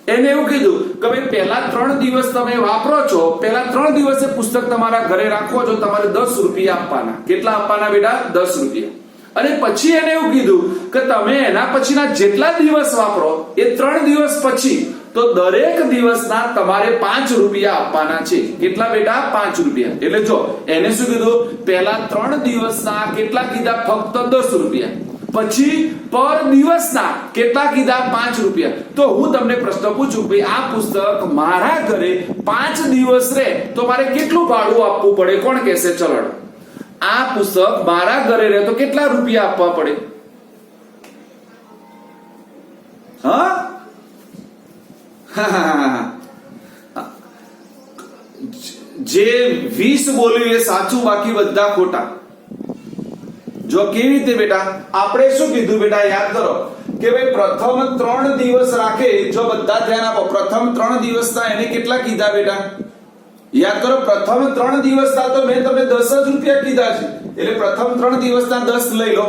એને એવું કીધું કે ભાઈ પહેલા 3 દિવસ તમે વાપરો છો પહેલા 3 દિવસે પુસ્તક તમારા ઘરે રાખો છો તમારે 10 રૂપિયા આપવાના કેટલા આપવાના બેટા 10 રૂપિયા અને પછી એને એવું કીધું કે તમે એના પછીના જેટલા દિવસ વાપરો એ 3 દિવસ પછી તો દરેક દિવસના તમારે 5 રૂપિયા આપવાના છે કેટલા બેટા 5 રૂપિયા એટલે જો એને શું કીધું પહેલા 3 દિવસના કેટલા કીધા ફક્ત 10 રૂપિયા પછી પર દિવસના કેટલા કીધા 5 રૂપિયા તો હું તમને પ્રશ્ન પૂછું ભાઈ આ પુસ્તક મારા ઘરે 5 દિવસ રહે તો મારે કેટલું ભાડું આપવું પડે કોણ કહેશે ચલો આ પુસ્તક મારા ઘરે રહે તો કેટલા રૂપિયા આપવા પડે હા જે 20 બોલ્યું એ સાચું બાકી બધા ખોટા જો કેવી રીતે બેટા આપણે શું કીધું બેટા યાદ કરો કે ભાઈ પ્રથમ 3 દિવસ રાખે જો બધા ધ્યાન આપો પ્રથમ 3 દિવસના એને કેટલા કીધા બેટા યાદ કરો પ્રથમ 3 દિવસના તો મેં તમને 10 જ રૂપિયા કીધા છે એટલે પ્રથમ 3 દિવસના 10 લઈ લો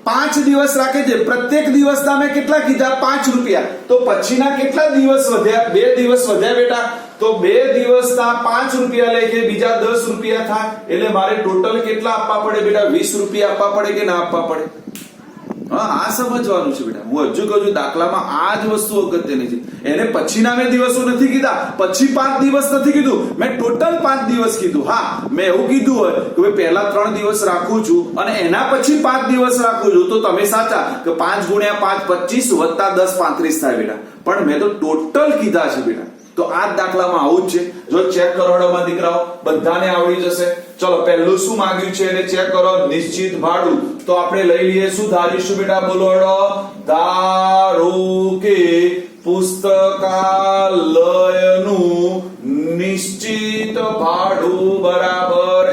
5 દિવસ રાખે છે પ્રત્યેક દિવસના મેં કેટલા કીધા 5 રૂપિયા તો પછીના કેટલા દિવસ વધ્યા 2 દિવસ વધ્યા બેટા તો 2 દિવસના 5 રૂપિયા લેખે બીજા 10 રૂપિયા થાય એટલે મારે ટોટલ કેટલા આપવા પડે બેટા 20 રૂપિયા આપવા પડે કે ના આપવા પડે હા આ સમજવાનું છે બેટા હું હજુ કહું છું દાખલામાં આ જ વસ્તુ અગત્યની છે એને પછીના મેં દિવસો નથી કીધા પછી 5 દિવસ નથી કીધું મેં ટોટલ 5 દિવસ કીધું હા મેં એવું કીધું હોય કે ભાઈ પહેલા 3 દિવસ રાખું છું અને એના પછી 5 દિવસ રાખું છું તો તમે સાચા કે 5 ગુણ્યા 5 25 વત્તા 10 35 થાય બેટા પણ મેં તો ટોટલ કીધા છે બેટા તો આ દાખલામાં આવું જ છે જો ચેક કરો માં દીકરાઓ બધાને આવડી જશે ચલો પહેલું શું માંગ્યું છે એને ચેક કરો નિશ્ચિત ભાડું તો આપણે લઈ લઈએ શું ધારીશું બેટા બોલો ધારો કે પુસ્તકાલયનું નિશ્ચિત ભાડું બરાબર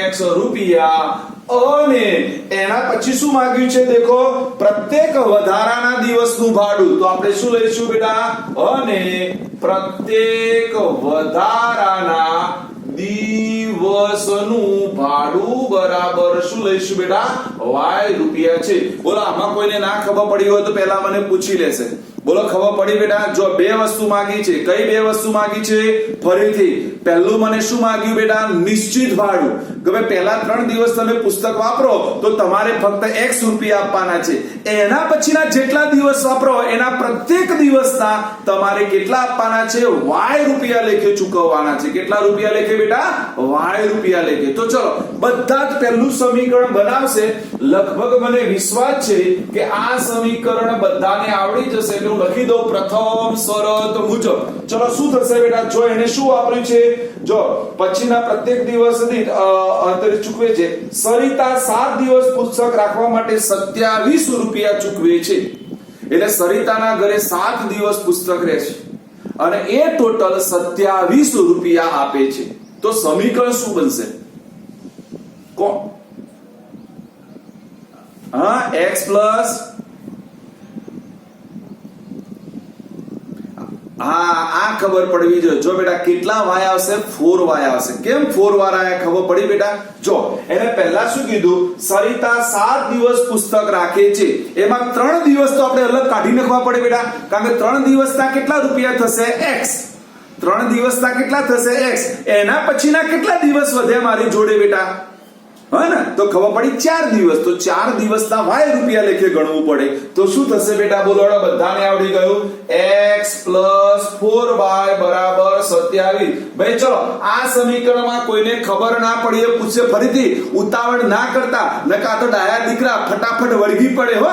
x રૂપિયા અને એના પછી શું માંગ્યું છે દેખો પ્રત્યેક વધારાના દિવસનું ભાડું તો આપણે શું લઈશું બેટા અને પ્રત્યેક વધારાના દિવસનું દિવસનું ભાડું બરાબર શું લઈશું બેટા? y રૂપિયા છે. બોલો આમાં કોઈને ના ખબર પડી હોય તો પહેલા મને પૂછી લેશે. બોલો ખબર પડી બેટા? જો બે વસ્તુ માંગી છે. કઈ બે વસ્તુ માંગી છે? ફરીથી પહેલું મને શું માંગ્યું બેટા? નિશ્ચિત ભાડું. કે પહેલા 3 દિવસ તમે પુસ્તક વાપરો તો તમારે ફક્ત x રૂપિયા આપવાના છે. એના પછીના જેટલા દિવસ વાપરો એના પ્રત્યેક દિવસના તમારે કેટલા આપવાના છે? y રૂપિયા લેખે ચૂકવવાના છે. કેટલા રૂપિયા લેખે બેટા? y રૂપિયા લેખે. તો ચલો બધા જ પહેલું સમીકરણ બનાવશે. લગભગ મને વિશ્વાસ છે કે આ સમીકરણ બધાને આવડી જશે. એટલે હું લખી દઉં પ્રથમ શરત મુજબ. ચલો શું થશે બેટા? જો એને શું વાપર્યું છે? જો પછીના પ્રત્યેક દિવસ દીઠ અંતરે ચૂકવે છે. સરિતા 7 દિવસ પુસ્તક રાખવા માટે 27 રૂપિયા ચૂકવે છે. એટલે સરિતાના ઘરે 7 દિવસ પુસ્તક રહેશે અને એ ટોટલ 27 રૂપિયા આપે છે. તો સમીકરણ શું બનશે? x પ્લસ આ ખબર પડવી જોઈએ. જો બેટા કેટલા y આવશે? 4y આવશે. કેમ 4y આયા ખબર પડી બેટા? જો એને પહેલા શું કીધું? સરિતા 7 દિવસ પુસ્તક રાખે છે. એમાં 3 દિવસ તો આપણે અલગ કાઢી નાખવા પડે બેટા, કારણ કે 3 દિવસના કેટલા રૂપિયા થશે? x. 3 દિવસના કેટલા થશે? x. એના પછીના કેટલા દિવસ વધે મારી જોડે બેટા? હા ને? તો ખબર પડી 4 દિવસ. તો 4 દિવસના y રૂપિયા લેખે ગણવું પડે. તો શું થશે બેટા? બોલો બધાને આવડી ગયું. x + 4y બરાબર 27. ભાઈ ચલો આ સમીકરણમાં કોઈને ખબર ના પડી એ પૂછે ફરીથી. ઉતાવળ ના કરતા, નકા તો ડાયા દીકરા ફટાફટ વળગી પડે હો.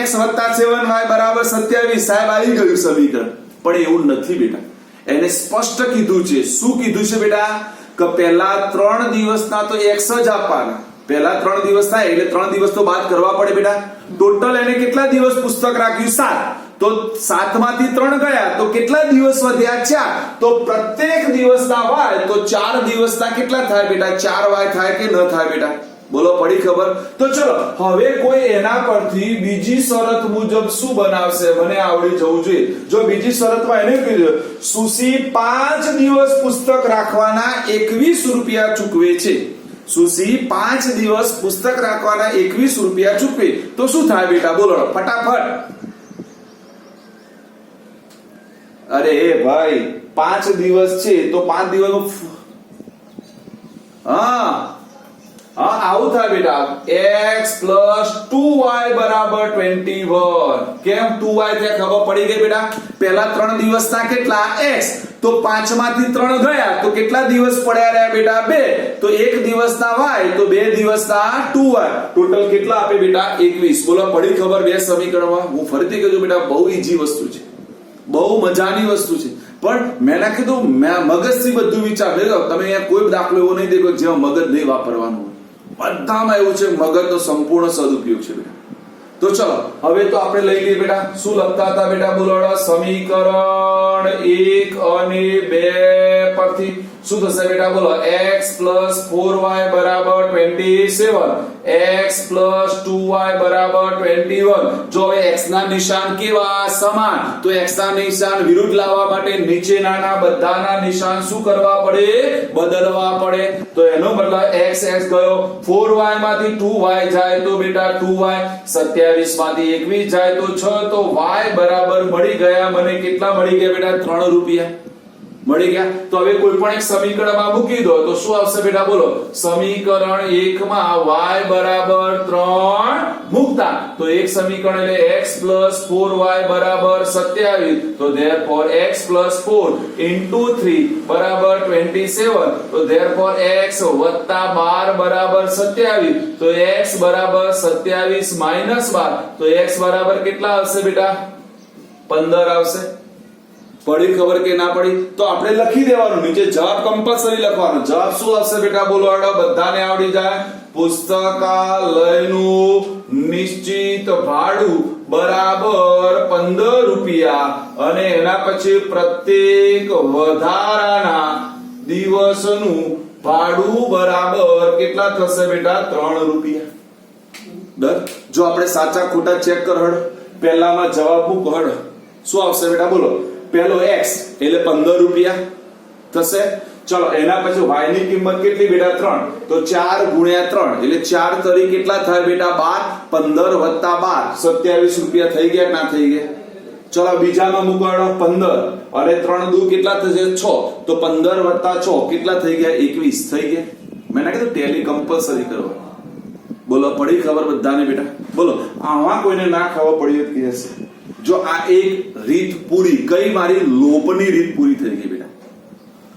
x + 7y બરાબર 27. સાહેબ આવી ગયું સમીકરણ. પણ એવું નથી બેટા. એને સ્પષ્ટ કીધું છે. શું કીધું છે બેટા? કે પહેલા 3 દિવસના તો x જ આપવાના. પહેલા 3 દિવસ થાય એટલે 3 દિવસ તો બાદ કરવા પડે બેટા. ટોટલ એને કેટલા દિવસ પુસ્તક રાખ્યું? 7. તો 7 માંથી 3 ગયા તો કેટલા દિવસ વધ્યા? 4. તો પ્રત્યેક દિવસના y તો 4 દિવસના કેટલા થાય બેટા? 4y થાય કે ન થાય બેટા? બોલો પડી ખબર? તો ચલો હવે કોઈ એના પરથી બીજી શરત મુજબ શું બનાવશે? મને આવડી જવું જોઈએ. જો બીજી શરતમાં એને કીધું સુશી 5 દિવસ પુસ્તક રાખવાના 21 રૂપિયા ચૂકવે છે. સુશી 5 દિવસ પુસ્તક રાખવાના 21 રૂપિયા ચૂકવે તો શું થાય બેટા? બોલો ફટાફટ. અરે ભાઈ 5 દિવસ છે તો 5 દિવસ આવું થાય બેટા. x + 2y બરાબર 21. કેમ 2y ત્યાં ખબર પડી ગઈ બેટા? પહેલા 3 દિવસના કેટલા? x. તો 5 માંથી 3 ગયા તો કેટલા દિવસ પડ્યા રહ્યા બેટા? 2. તો 1 દિવસના y તો 2 દિવસના 2y. ટોટલ કેટલા આપે બેટા? 21. બોલો પડી ખબર? બે સમીકરણમાં. હું ફરીથી કહું છું બેટા, બહુ ઈઝી વસ્તુ છે, બહુ મજાની વસ્તુ છે. પણ મેં ના કીધું મગજથી બધું વિચાર. તમે અહીંયા કોઈ દાખલો એવો નહીં દેખો જેમાં મગજ નહીં વાપરવાનું. બધામાં એવું છે, મગજનો સંપૂર્ણ સદુપયોગ છે બેટા. તો ચલો હવે તો આપણે લઈ લઈએ બેટા. શું લખતા હતા બેટા? બોલો સમીકરણ 1 અને 2 પરથી શું થશે બેટા? બોલો x + 4y બરાબર 27. x + 2y બરાબર 21. જો હવે x ના નિશાન કેવા? સમાન. તો x ના નિશાન વિરુદ્ધ લાવવા માટે નીચેનાના બધાના નિશાન શું કરવા પડે? બદલવા પડે. તો એનો મતલબ x ગયો, 4y માંથી 2y જાય તો બેટા 2y, 27 માંથી 21 જાય તો 6. તો y બરાબર મળી ગયા મને. કેટલા મળી ગયા બેટા? 3 રૂપિયા મળી ગયા. તો હવે કોઈ પણ એક સમીકરણમાં મૂકી દો તો શું આવશે બેટા? બોલો સમીકરણ 1 માં y બરાબર 3 મૂકતા તો એક સમીકરણ એટલે x + 4y બરાબર 27. તો therefore x + 4 * 3 બરાબર 27. તો therefore x + 12 બરાબર 27. તો x બરાબર 27 - 12. તો x બરાબર કેટલા આવશે બેટા? 15 આવશે. પડી ખબર કે ના પડી? તો આપણે લખી દેવાનું. નીચે જવાબ કમ્પલસરી લખવાનો. જવાબ શું આવશે બેટા? બોલો બધાને આવડી જાય. પુસ્તકાલયનું નિશ્ચિત ભાડું બરાબર 15 રૂપિયા અને એના પછી પ્રત્યેક વધારાના દિવસનું ભાડું બરાબર કેટલા થશે બેટા? 3 રૂપિયા. ડન. જો આપણે સાચા ખોટા ચેક કર હડ. પહેલામાં જવાબ મૂક હડ. શું આવશે બેટા? બોલો પહેલો x એટલે 15 રૂપિયા થશે. ચલો એના પછી y ની કિંમત કેટલી બેટા 3, તો 4 ગુણ્યા 3 એટલે 4 તરી કેટલા થાય બેટા 12, 15 વત્તા 12 27 રૂપિયા થઈ ગયા ના થઈ ગયા? ચલો બીજામાં મૂકવાનો 15 અને 3 દુ કેટલા થશે 6, તો 15 વત્તા 6 કેટલા થઈ ગયા 21 થઈ ગયા. મેં ના કીધું ટેલી કમ્પલસરી કરવા. બોલો પડી ખબર બધાને બેટા? બોલો આમાં કોઈને ના ખબર પડી હોય કે હશે? જો આ એક રીત પૂરી કઈ મારી લોપની રીત પૂરી થઈ ગઈ બેટા.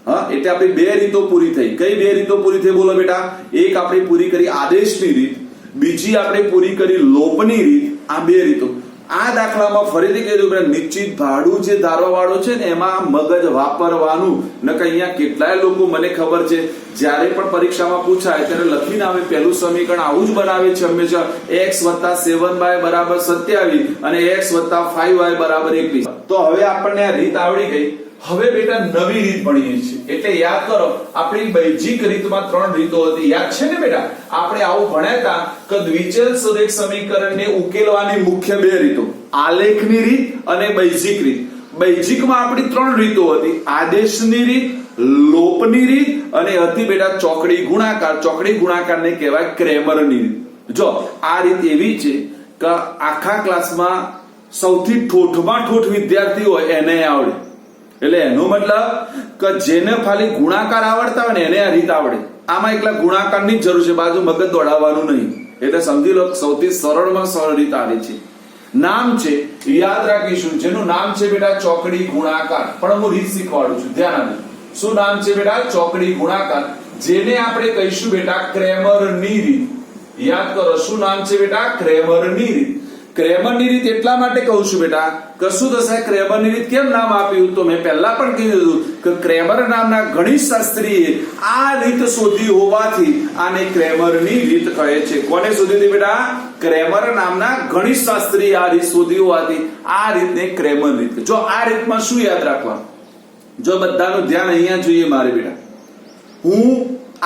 હા એટલે આપણી બે રીતો પૂરી થઈ. કઈ બે રીતો પૂરી થઈ બોલો બેટા? એક આપણે પૂરી કરી આદેશની રીત, બીજી આપણે પૂરી કરી લોપની રીત. આ બે રીતો. આ દાખલામાં ફરીથી કીધું કે નિશ્ચિત ભાડું જે ધારવા વાળો છે ને એમાં મગજ વાપરવાનું ન કે અહીંયા કેટલાય લોકો મને ખબર છે જ્યારે પણ પરીક્ષામાં પૂછાય ત્યારે લખીને આવે પહેલું સમીકરણ આવું જ બનાવે છે હંમેશા x + 7y = 27 અને x + 5y = 21. તો હવે આપણને આ રીત આવડી ગઈ. હવે બેટા નવી રીત ભણીએ છીએ એટલે યાદ કરો આપણી બેઝિક રીતમાં 3 રીતો હતી. યાદ છે ને બેટા? આપણે આવું ભણ્યા હતા કે દ્વિચલ સુરેખ સમીકરણને ઉકેલવાની મુખ્ય બે રીતો, આલેખની રીત અને બેઝિક રીત. બેઝિકમાં આપણી 3 રીતો હતી, આદેશની રીત, લોપની રીત અને હતી બેટા ચોકડી ગુણાકાર. ચોકડી ગુણાકારને કહેવાય ક્રેમરની રીત. જો આ રીત એવી છે કે આખા ક્લાસમાં સૌથી ઠોઠમાં ઠોઠ વિદ્યાર્થી હોય એને આવડે. એટલે એનો મતલબ કે જેને ખાલી ગુણાકાર આવડતા હોય ને એને આ રીત આવડે. આમાં એકલા ગુણાકારની જ જરૂર છે, બાજુ મગજ દોડાવવાનું નહીં. એટલે સમજી લો સૌથી સરળમાં સરળ રીત આવી છે. નામ છે યાદ રાખીશું જેનું નામ છે બેટા ચોકડી ગુણાકાર. પણ હું રીત શીખવાડું છું, ધ્યાન આપજો. શું નામ છે બેટા? ચોકડી ગુણાકાર. જેને આપણે કહીશું બેટા ક્રેમરની રીત. યાદ કરો શું નામ છે બેટા? ક્રેમરની રીત. ક્રેમરની રીત એટલા માટે કહું છું બેટા કે શું થશે? ક્રેમરની રીત કેમ નામ આપ્યું? તો મેં પહેલા પણ કીધું કે ક્રેમર નામના ગણિતશાસ્ત્રીએ આ રીત શોધી હોવાથી આને ક્રેમરની રીત કહે છે. કોને શોધી હતી બેટા? ક્રેમર નામના ગણિતશાસ્ત્રીએ આ રીત શોધી હોવાથી આ રીતને ક્રેમર રીત. જો આ રીતમાં શું યાદ રાખવાનું? જો બધાનું ધ્યાન અહીંયા જોઈએ મારે બેટા. હું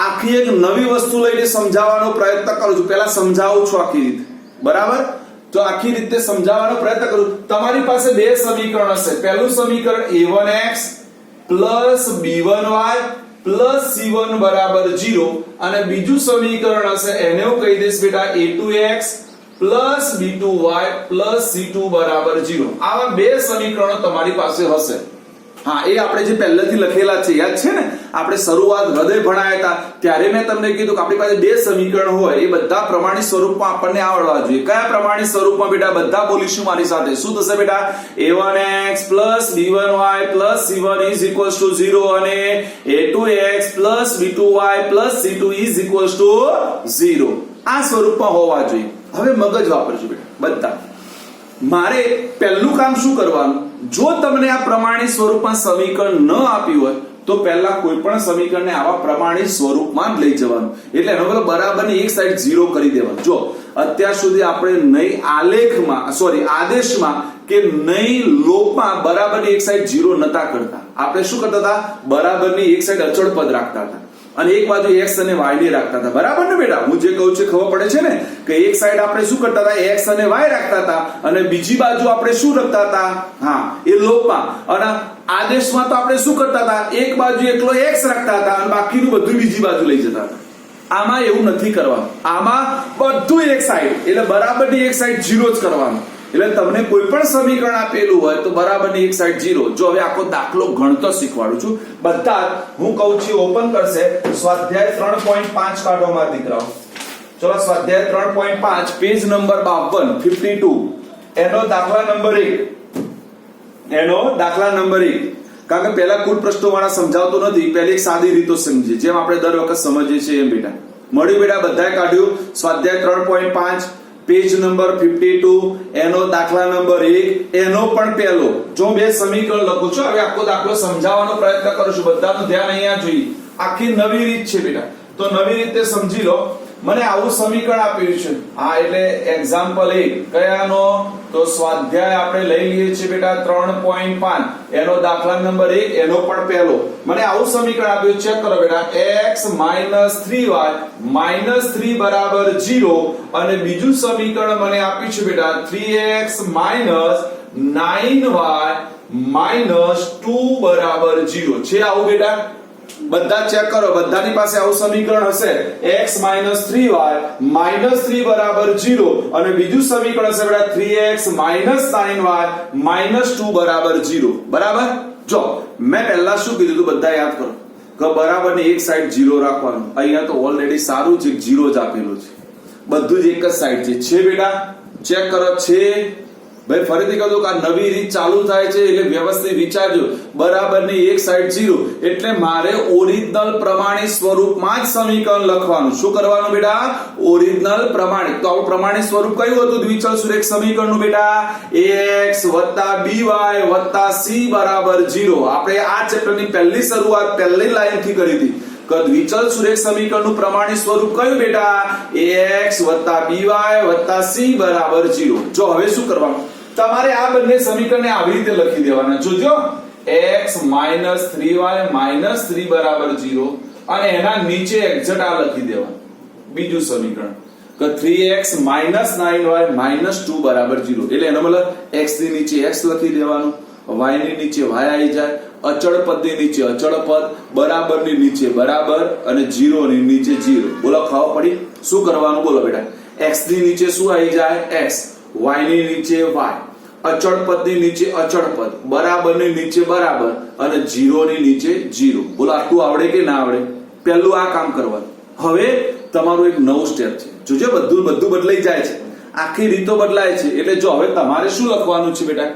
આખી એક નવી વસ્તુ લઈને સમજાવવાનો પ્રયત્ન કરું છું. પહેલા સમજાવું છું આખી રીત, બરાબર? તો આખી રીતે સમજાવવાનો પ્રયત્ન કરું. તમારી પાસે બે સમીકરણ હશે. પહેલું સમીકરણ a1x + b1y + c1 = 0 અને બીજું સમીકરણ હશે એને હું કહી દઈશ બેટા a2x + b2y + c2 = 0. આવા બે સમીકરણો તમારી પાસે હશે. હા એ આપણે જે પહેલેથી લખેલા છે યાદ છે ને? આપણે શરૂઆત હૃદય ભણાયા હતા ત્યારે મેં તમને કીધું કે આપણી પાસે બે સમીકરણ હોય એ બધા પ્રમાણિત સ્વરૂપમાં આપણને આવડવા જોઈએ. કયા પ્રમાણિત સ્વરૂપમાં બેટા? બધા બોલીશું મારી સાથે. શું થશે બેટા? a1x + b1y + c1 = 0 અને a2x + b2y + c2 = 0. આ સ્વરૂપમાં હોવા જોઈએ. હવે મગજ વાપરજો બેટા બધા. મારે પહેલું કામ શું કરવાનું? જો તમને આ પ્રમાણિત સ્વરૂપમાં સમીકરણ ન આપ્યું હોય તો પહેલા કોઈ પણ સમીકરણને આવા પ્રમાણિત સ્વરૂપમાં જ લઈ જવાનું. એટલે એનો મતલબ બરાબરની એક સાઈડ 0 કરી દેવાનું. જો અત્યાર સુધી આપણે નહીં આલેખમાં આદેશમાં કે નહીં લોપમાં બરાબરની એક સાઈડ 0 નતા કરતા. આપણે શું કરતા હતા? બરાબરની એક સાઈડ અચળ પદ રાખતા હતા અને એક બાજુ x અને y ને રાખતા હતા. બરાબર ને બેટા? હું જે કહું છું ખબર પડે છે ને કે એક સાઈડ આપણે શું કરતા હતા? x અને y રાખતા હતા અને બીજી બાજુ આપણે શું રાખતા હતા? હા એ લોપમાં. અને આદેશમાં તો આપણે શું કરતા હતા? એક બાજુ એકલો x રાખતા હતા અને બાકીનું બધું બીજી બાજુ લઈ જતા હતા. આમાં એવું નથી કરવાનું. આમાં બધું એક સાઈડ એટલે બરાબરની એક સાઈડ 0 જ કરવાનું. એટલે તમને કોઈ પણ સમીકરણ આપેલું હોય તો બરાબરની એક સાઈડ 0. જો હવે આખો દાખલો ગણતો શીખવાડું છું. બધા હું કહું છું ઓપન કરશે સ્વાધ્યાય 3.5 કાઢો મારા દીકરાઓ. ચલો સ્વાધ્યાય 3.5 પેજ નંબર 52 એનો દાખલા નંબર 1. કારણ કે પહેલા કુલ પ્રશ્નો વાળા સમજાવતો નથી, પહેલી એક સાદી રીતો સમજીએ જેમ આપણે દર વખત સમજીએ છીએ એમ. બેટા મળ્યું? બેટા બધાએ કાઢ્યું? સ્વાધ્યાય 3.5 પેજ નંબર 52 એનો દાખલા નંબર 1 એનો પણ પહેલો. જો બે સમીકરણ લખું છું. હવે આખો દાખલો સમજાવવાનો પ્રયત્ન કરું છું. બધાનું ધ્યાન અહીંયા જોઈએ. આખી નવી રીત છે બેટા, તો નવી રીતે સમજી લો. મને આવું સમીકરણ આપ્યું છે. હા એટલે એક્ઝામ્પલ 1 કયાનો? તો સ્વાધ્યાય આપણે લઈ લઈએ છીએ બેટા 3.5 એનો દાખલા નંબર 1 એનો પણ પહેલો. મને આવું સમીકરણ આપ્યું. ચેક કરો બેટા. x - 3y - 3 = 0 અને બીજું સમીકરણ મને આપ્યું છે બેટા 3x - 9y - 2 = 0 છે. આવું બેટા બધા ચેક કરો, બધાની પાસે આવું સમીકરણ હશે x - 3y - 3 બરાબર 0 અને બીજું સમીકરણ હશે બેટા 3x - 9y - 2 બરાબર 0. બરાબર. જો મેં પહેલા શું કીધું હતું બધા યાદ કરો કે બરાબરની એક સાઈડ 0 રાખવાનું. અહીંયા તો ઓલરેડી સારું છે 0 જ આપેલું છે, બધું જ એક જ સાઈડ છે બેટા. ચેક કરો છે ભાઈ. ફરીથી કહું કે આ નવી રીત ચાલુ થાય છે એટલે વ્યવસ્થિત વિચારજો. બરાબરની એક સાઈડ 0 એટલે મારે ઓરિજિનલ પ્રમાણિત સ્વરૂપમાં જ સમીકરણ લખવાનું. શું કરવાનું બેટા? ઓરિજિનલ પ્રમાણિત. તો આવું પ્રમાણિત સ્વરૂપ કયું હતું દ્વિચલ સુરેખ સમીકરણનું બેટા? ax by c બરાબર 0. આપણે આ ચેપ્ટરની પહેલી શરૂઆત પહેલી લાઈનથી કરી હતી. દ્વિચલ સુરેખ સમીકરણનું પ્રમાણિત સ્વરૂપ કયું બેટા? ax by c બરાબર 0. જો હવે શું કરવાનું? તમારે આ બંને સમીકરણને આવી રીતે લખી દેવાના. જોજો x - 3y - 3 બરાબર 0 અને એના નીચે એક્ઝેક્ટ આ લખી દેવાનું બીજું સમીકરણ કે 3x - 9y - 2 બરાબર 0. એટલે એનો મતલબ x ની નીચે x લખી દેવાનું, y ની નીચે y આવી જાય, અચળ પદની નીચે અચળ પદ, બરાબરની નીચે બરાબર અને 0 ની નીચે 0. બોલો ખાવ પડી? શું કરવાનું બોલો બેટા? x ની નીચે શું આવી જાય? x, y ની નીચે y, અચળ પદની નીચે અચળ પદ, બરાબરની નીચે બરાબર અને 0 ની નીચે 0. બોલો આટલું આવડે કે ના આવડે? પહેલું આ કામ કરવાનું. હવે તમારું એક નવું સ્ટેપ છે. જોજો બધું બદલાઈ જાય છે, આખી રીતો બદલાય છે. એટલે જો હવે તમારે શું લખવાનું છે બેટા?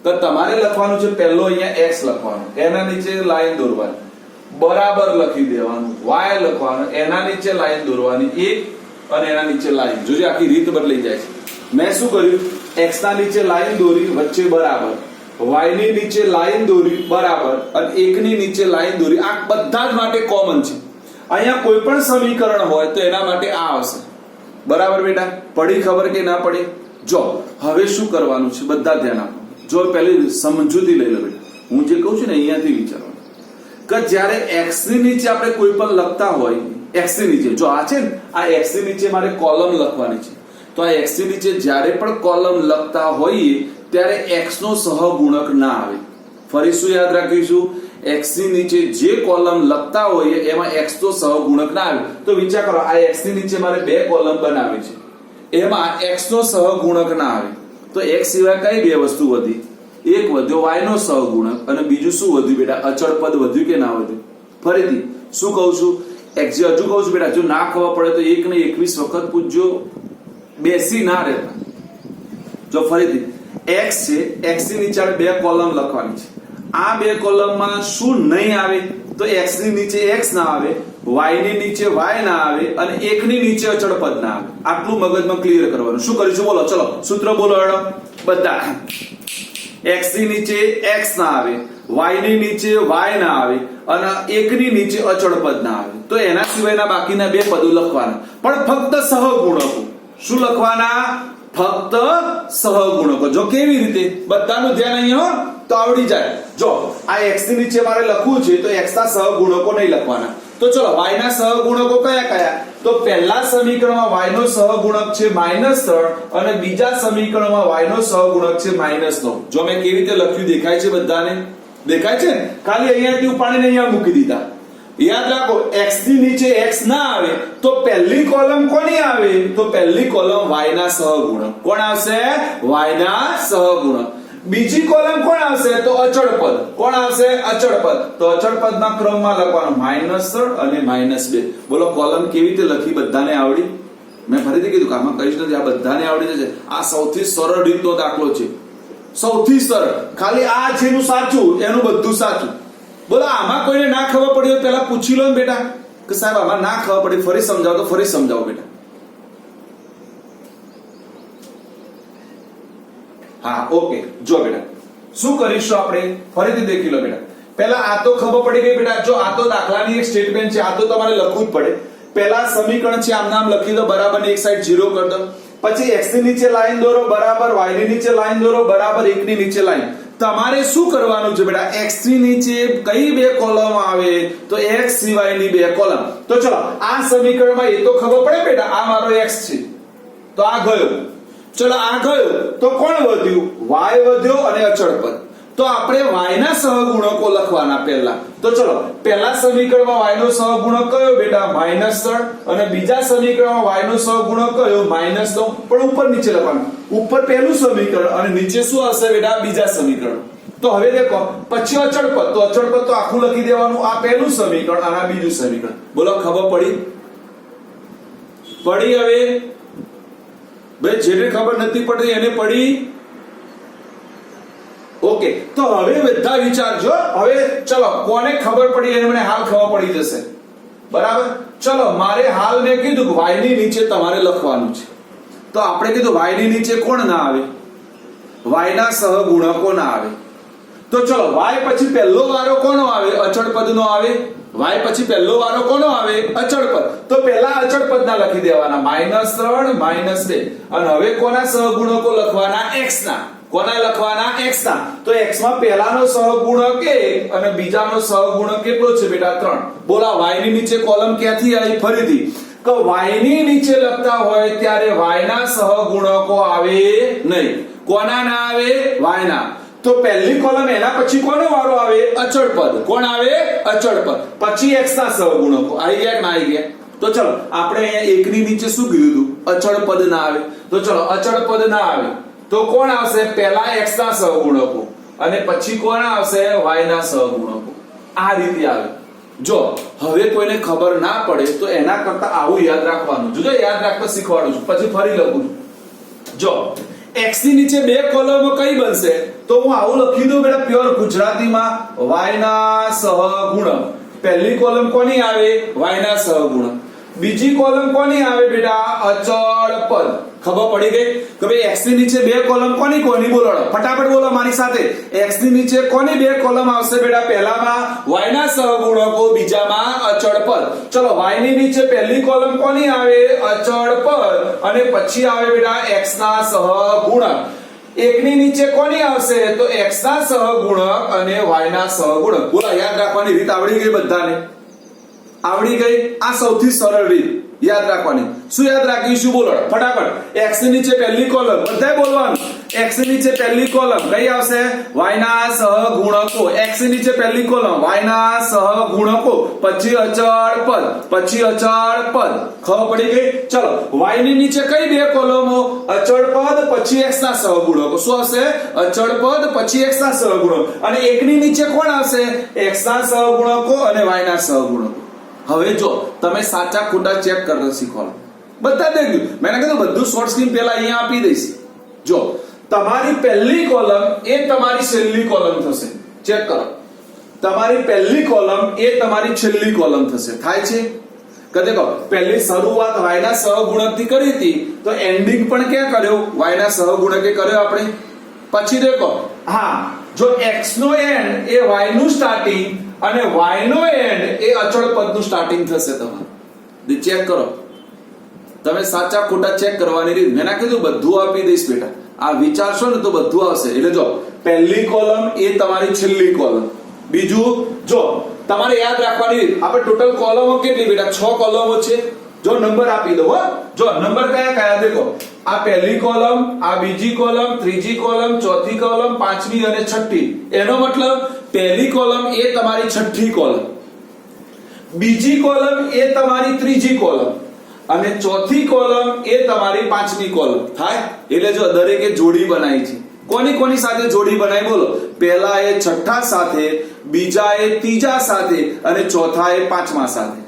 તો તમારે લખવાનું છે પહેલો અહીંયા x લખવાનું, એના નીચે લાઈન દોરવાની, બરાબર લખી દેવાનું, y લખવાનું, એના નીચે લાઈન દોરવાની એક અને એના નીચે લાઈન. જોજો આખી રીત બદલાઈ જાય છે. મેં શું કર્યું? x ના નીચે લાઈન દોરી, વચ્ચે બરાબર, y ની નીચે લાઈન દોરી બરાબર અને એક ની નીચે લાઈન દોરી. આ બધા જ માટે કોમન છે. અહીંયા કોઈ પણ સમીકરણ હોય તો એના માટે આ આવશે. બરાબર બેટા? પડી ખબર કે ના પડી? જો હવે શું કરવાનું છે બધા ધ્યાન આપો. જો પહેલી સમજૂતી લઈ લો બેટા. હું જે કહું છું ને અહીંયાથી વિચારવાનું કે જ્યારે x ની નીચે આપણે કોઈ પણ લખતા હોય, x ની નીચે જો આ છે ને, આ x ની નીચે મારે કોલમ લખવાની છે. તો આ x ની નીચે જ્યારે પણ કોલમ લખતા હોઈએ ત્યારે x નો સહગુણક ના આવે. ફરી શું યાદ રાખીશું? x ની નીચે જે કોલમ લખતા હોઈએ એમાં x નો સહગુણક ના આવે. તો વિચાર કરો, આ x ની નીચે મારે બે કોલમ બનાવી છે, એમાં x નો સહગુણક ના આવે. તો x સિવાય કઈ બે વસ્તુ વધી? એક વધ્યો y નો સહગુણક અને બીજું શું વધ્યું બેટા? અચળ પદ વધ્યું કે ના વધ્યું? ફરીથી શું કહું છું? x હજુ કહું છું બેટા, જો ના ખબર પડે તો 1 ને 21 વખત પૂછજો, બેસી ના રહેતા. જો ફરીથી x છે, x ની નીચે બે કોલમ લખવાની છે. આ બે કોલમમાં શું નહીં આવે? તો x ની નીચે x ના આવે, y ની નીચે y ના આવે અને એક ની નીચે અચળ પદ ના આવે. આટલું મગજમાં ક્લિયર કરવાનું. શું કરીશું બોલો? ચલો સૂત્ર બોલો હેડો બધા. x ની નીચે x ના આવે, y ની નીચે y ના આવે અને એક ની નીચે અચળ પદ ના આવે. તો એના સિવાયના બાકીના બે પદો લખવાના, પણ ફક્ત સહગુણકો. શું લખવાના? ફક્ત સહગુણકો. જો કેવી રીતે? બધાનું ધ્યાન અહીંયા તો આવડી જાય. જો આ x ની નીચે મારે લખવું છે તો x ના સહગુણકો નહીં લખવાના. તો ચલો y ના સહગુણકો કયા કયા? તો પહેલા સમીકરણમાં y નો સહગુણક છે -3 અને બીજા સમીકરણમાં y નો સહગુણક છે -9. જો મેં કેવી રીતે લખ્યું દેખાય છે બધાને? દેખાય છે ને? ખાલી અહીંયાથી ઉપાડીને અહીંયા મૂકી દીધા. યાદ રાખો, x ની નીચે x ના આવે તો પહેલી કોલમ કોની આવે? તો પહેલી કોલમ y ના સહગુણક. કોણ આવશે? y ના સહગુણક. બીજી કોલમ કોણ આવશે? તો અચળ પદ. કોણ આવશે? અચળ પદ. તો અચળ પદના ક્રમમાં લખવાનું -3 અને -2. બોલો કોલમ કેવી રીતે લખી? બધાને આવડી? મેં ફરીથી કીધું કે આમાં કહીશ નથી, આ બધાને આવડી જશે. આ સૌથી સરળ રીતનો દાખલો છે, સૌથી સરળ. ખાલી આ જેનું સાચું એનું બધું સાચું. બોલો આમાં કોઈને ના ખબર પડી હોય પેલા પૂછી લો ને બેટા કે સાહેબ આમાં ના ખબર પડી, ફરી સમજાવો. તો ફરી સમજાવો બેટા. હા ઓકે. જો બેટા શું કરીશું આપણે? ફરીથી દેખી લો બેટા. પહેલા આ તો ખબર પડી ગઈ બેટા. જો આ તો દાખલાની એક સ્ટેટમેન્ટ છે, આ તો તમારે લખવું જ પડે. પહેલા સમીકરણ છે, આમ નામ લખી દો, બરાબર ની એક સાઈડ 0 કરી દો. પછી x ની નીચે લાઈન દોરો, બરાબર, y ની નીચે લાઈન દોરો, બરાબર, એક ની નીચે લાઈન. તમારે શું કરવાનું છે બેટા? x ની નીચે કઈ બે કોલમ આવે? તો x સિવાયની બે કોલમ. તો ચલો આ સમીકરણમાં એ તો ખબર પડે બેટા, આ મારો x છે તો આ ગયો. ચલો આ ગયો તો કોણ વધ્યું? y વધ્યો અને અચળ પદ. તો આપણે y ના સહગુણકો લખવાના પહેલા. તો ચલો પહેલા સમીકરણમાં y નો સહગુણક કયો બેટા -3 અને બીજા સમીકરણમાં y નો સહગુણક કયો -9. પણ ઉપર નીચે લખવાનું. ઉપર પહેલું સમીકરણ અને નીચે શું હશે બેટા બીજા સમીકરણ. તો હવે દેખો પછી અચળ પદ, તો અચળ પદ તો આખું લખી દેવાનું. આ પહેલું સમીકરણ અને આ બીજું સમીકરણ. બોલો ખબર પડી? હવે બે જેને ખબર નથી પડતી એને પડી. ઓકે, તો હવે બધા વિચારજો. હવે ચલો કોને ખબર પડી એને મને હાલ ખબર પડી જશે. બરાબર, ચલો મારે હાલ મેં કીધું કે y ની નીચે તમારે લખવાનું છે. તો આપણે કીધું y ની નીચે કોણ ના આવે? y ના સહગુણકો ના આવે. તો ચલો y પછી પહેલો વારો કોનો આવે? અચળ પદનો આવે. y પછી પહેલો વારો કોનો આવે? અચળ પદ. તો પહેલા અચળ પદના લખી દેવાના -3 -2. અને હવે કોના સહગુણકો લખવાના? x ના. કોના લખવાના? x ના. તો x માં પહેલાનો સહગુણક 1 અને બીજાનો સહગુણક કેટલો છે બેટા? 3. બોલા y ની નીચે કોલમ ક્યાંથી આવી? ફરીથી કે y ની નીચે લખતા હોય ત્યારે y ના સહગુણકો આવે નહીં. કોના ના આવે? y ના. તો પહેલી કોલમ એના પછી કોનો વારો આવે? અચળ પદ. કોણ આવે? અચળ પદ. પછી x ના સહગુણકો. આવી ગયા કે ના આવી ગયા? તો ચલો આપણે અહીંયા 1 ની નીચે શું કીધું હતું? અચળ પદ ના આવે. તો ચલો અચળ પદ ના આવે તો કોણ આવશે? પહેલા x ના સહગુણકો અને પછી કોણ આવશે? y ના સહગુણકો. આ રીતે આવે. જો હવે કોઈને ખબર ના પડે તો એના કરતા આવું યાદ રાખવાનું. જો યાદ રાખતા શીખવાડું છું, પછી ફરી લખું. જો x ની નીચે બે કોલમો કઈ બનશે? તો હું આવું લખી દઉં બેટા પ્યોર ગુજરાતીમાં y ના સહગુણક. પહેલી કોલમ કોની આવે? y ના સહગુણક. બીજી કોલમ કોની આવે બેટા? અચળ પદ. ખબર પડી ગઈ કે ભાઈ x ની નીચે બે કોલમ કોની કોની? બોલો ફટાફટ બોલો મારી સાથે. x ની નીચે કોની બે કોલમ આવશે બેટા? પહેલામાં y ના સહગુણકો, બીજામાં અચળ પદ. ચલો y ની નીચે પહેલી કોલમ કોની આવે? અચળ પદ. અને પછી આવે બેટા x ના સહગુણક. 1 ની નીચે કોની આવશે? તો x ના સહગુણક અને y ના સહગુણક. બોલો યાદ રાખવાની રીત આવડી ગઈ બધાને? આવડી ગઈ. આ સૌથી સરળ રીત યાદ રાખવાની. શું યાદ રાખીશું? બોલો ફટાફટ. x ની નીચે પહેલી કોલમ, બધાય બોલવાનું. x ની નીચે પહેલી કોલમ કઈ આવશે? y ના સહગુણકો. x ની નીચે પહેલી કોલમ y ના સહગુણકો, પછી અચળ પદ, પછી અચળ પદ. ખબર પડી ગઈ? ચલો y ની નીચે કઈ બે કોલમો? અચળ પદ પછી x ના સહગુણકો. શું હશે? અચળ પદ પછી x ના સહગુણકો. અને 1 ની નીચે કોણ આવશે? x ના સહગુણકો અને y ના સહગુણકો. હવે જો તમે સાચા ખોટા ચેક કરતા શીખવાડો. બધા દેખ્યું મેં કીધું બધું શોર્ટ સ્ક્રીન પહેલા અહીંયા આપી દઈશ. જો તમારી પહેલી કોલમ એ તમારી છેલ્લી કોલમ થશે. ચેક કરો. તમારી પહેલી કોલમ એ તમારી છેલ્લી કોલમ થશે. થાય છે કે દેખો પહેલી શરૂઆત y ના સહગુણકથી કરી હતી તો એન્ડિંગ પણ ક્યાં કર્યો? y ના સહગુણકે કર્યો આપણે. પછી દેખો હા, જો x નો એન્ડ એ y નું સ્ટાર્ટિંગ અને y નો એન્ડ એ અચળ પદનું સ્ટાર્ટિંગ થશે. તમારે ચેક કરો. તમે સાચા ખોટા ચેક કરવાની રીત મેં કીધું બધું આપી દઈશ બેટા. આ વિચારશો ને તો બધું આવશે. એટલે જો પહેલી કોલમ એ તમારી છેલ્લી કોલમ. બીજું જો તમારે યાદ રાખવાની રીત. આપણે ટોટલ કોલમો કેટલી બેટા? 6 કોલમો છે. જો નંબર આપી દો. જો નંબર કયા કયા દેખો. આ પહેલી કોલમ, આ બીજી કોલમ, ત્રીજી કોલમ, ચોથી કોલમ, પાંચમી અને છઠ્ઠી. એનો મતલબ પહેલી કોલમ એ તમારી છઠ્ઠી કોલમ, બીજી કોલમ એ તમારી ત્રીજી કોલમ અને ચોથી કોલમ એ તમારી પાંચમી કોલમ. થાય એટલે જો દરેકે જોડી બનાવી છે. કોની કોની સાથે જોડી બનાવી? બોલો. પહેલા એ છઠ્ઠા સાથે, બીજા એ ત્રીજા સાથે અને ચોથા એ પાંચમા સાથે.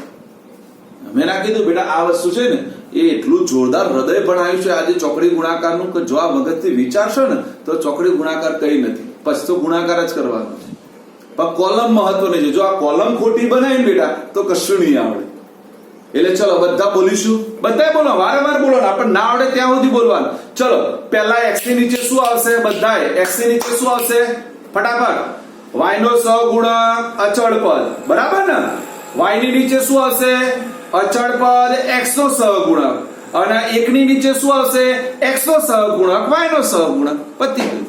મેં કીધું બેટા આ વસ્તુ છે ને એ એટલું જોરદાર હૃદય ભણાવ્યું છે આજે ચોકડી ગુણાકારનું કે જો આ મગજથી વિચારશો ને તો ચોકડી ગુણાકાર કઈ નથી, પછી તો ગુણાકાર જ કરવાનો છે. પણ કોલમ મહત્વની છે. જો આ કોલમ ખોટી બનાવી ને બેટા તો કશું નહીં આવડે. એટલે ચલો બધા બોલીશું. બધા બોલો, વારંવાર બોલો. આપણને ના આવડે ત્યાં સુધી બોલવાનું. ચલો પહેલા x ની નીચે શું આવશે? બધાય x ની નીચે શું આવશે? ફટાફટ. y નો સહગુણક અચળ પદ. બરાબર ને? y ની નીચે શું આવશે? અચળ પદ x નો સહગુણક. અને 1 ની નીચે શું આવશે? x નો સહગુણક y નો સહગુણક. પતી ગયું.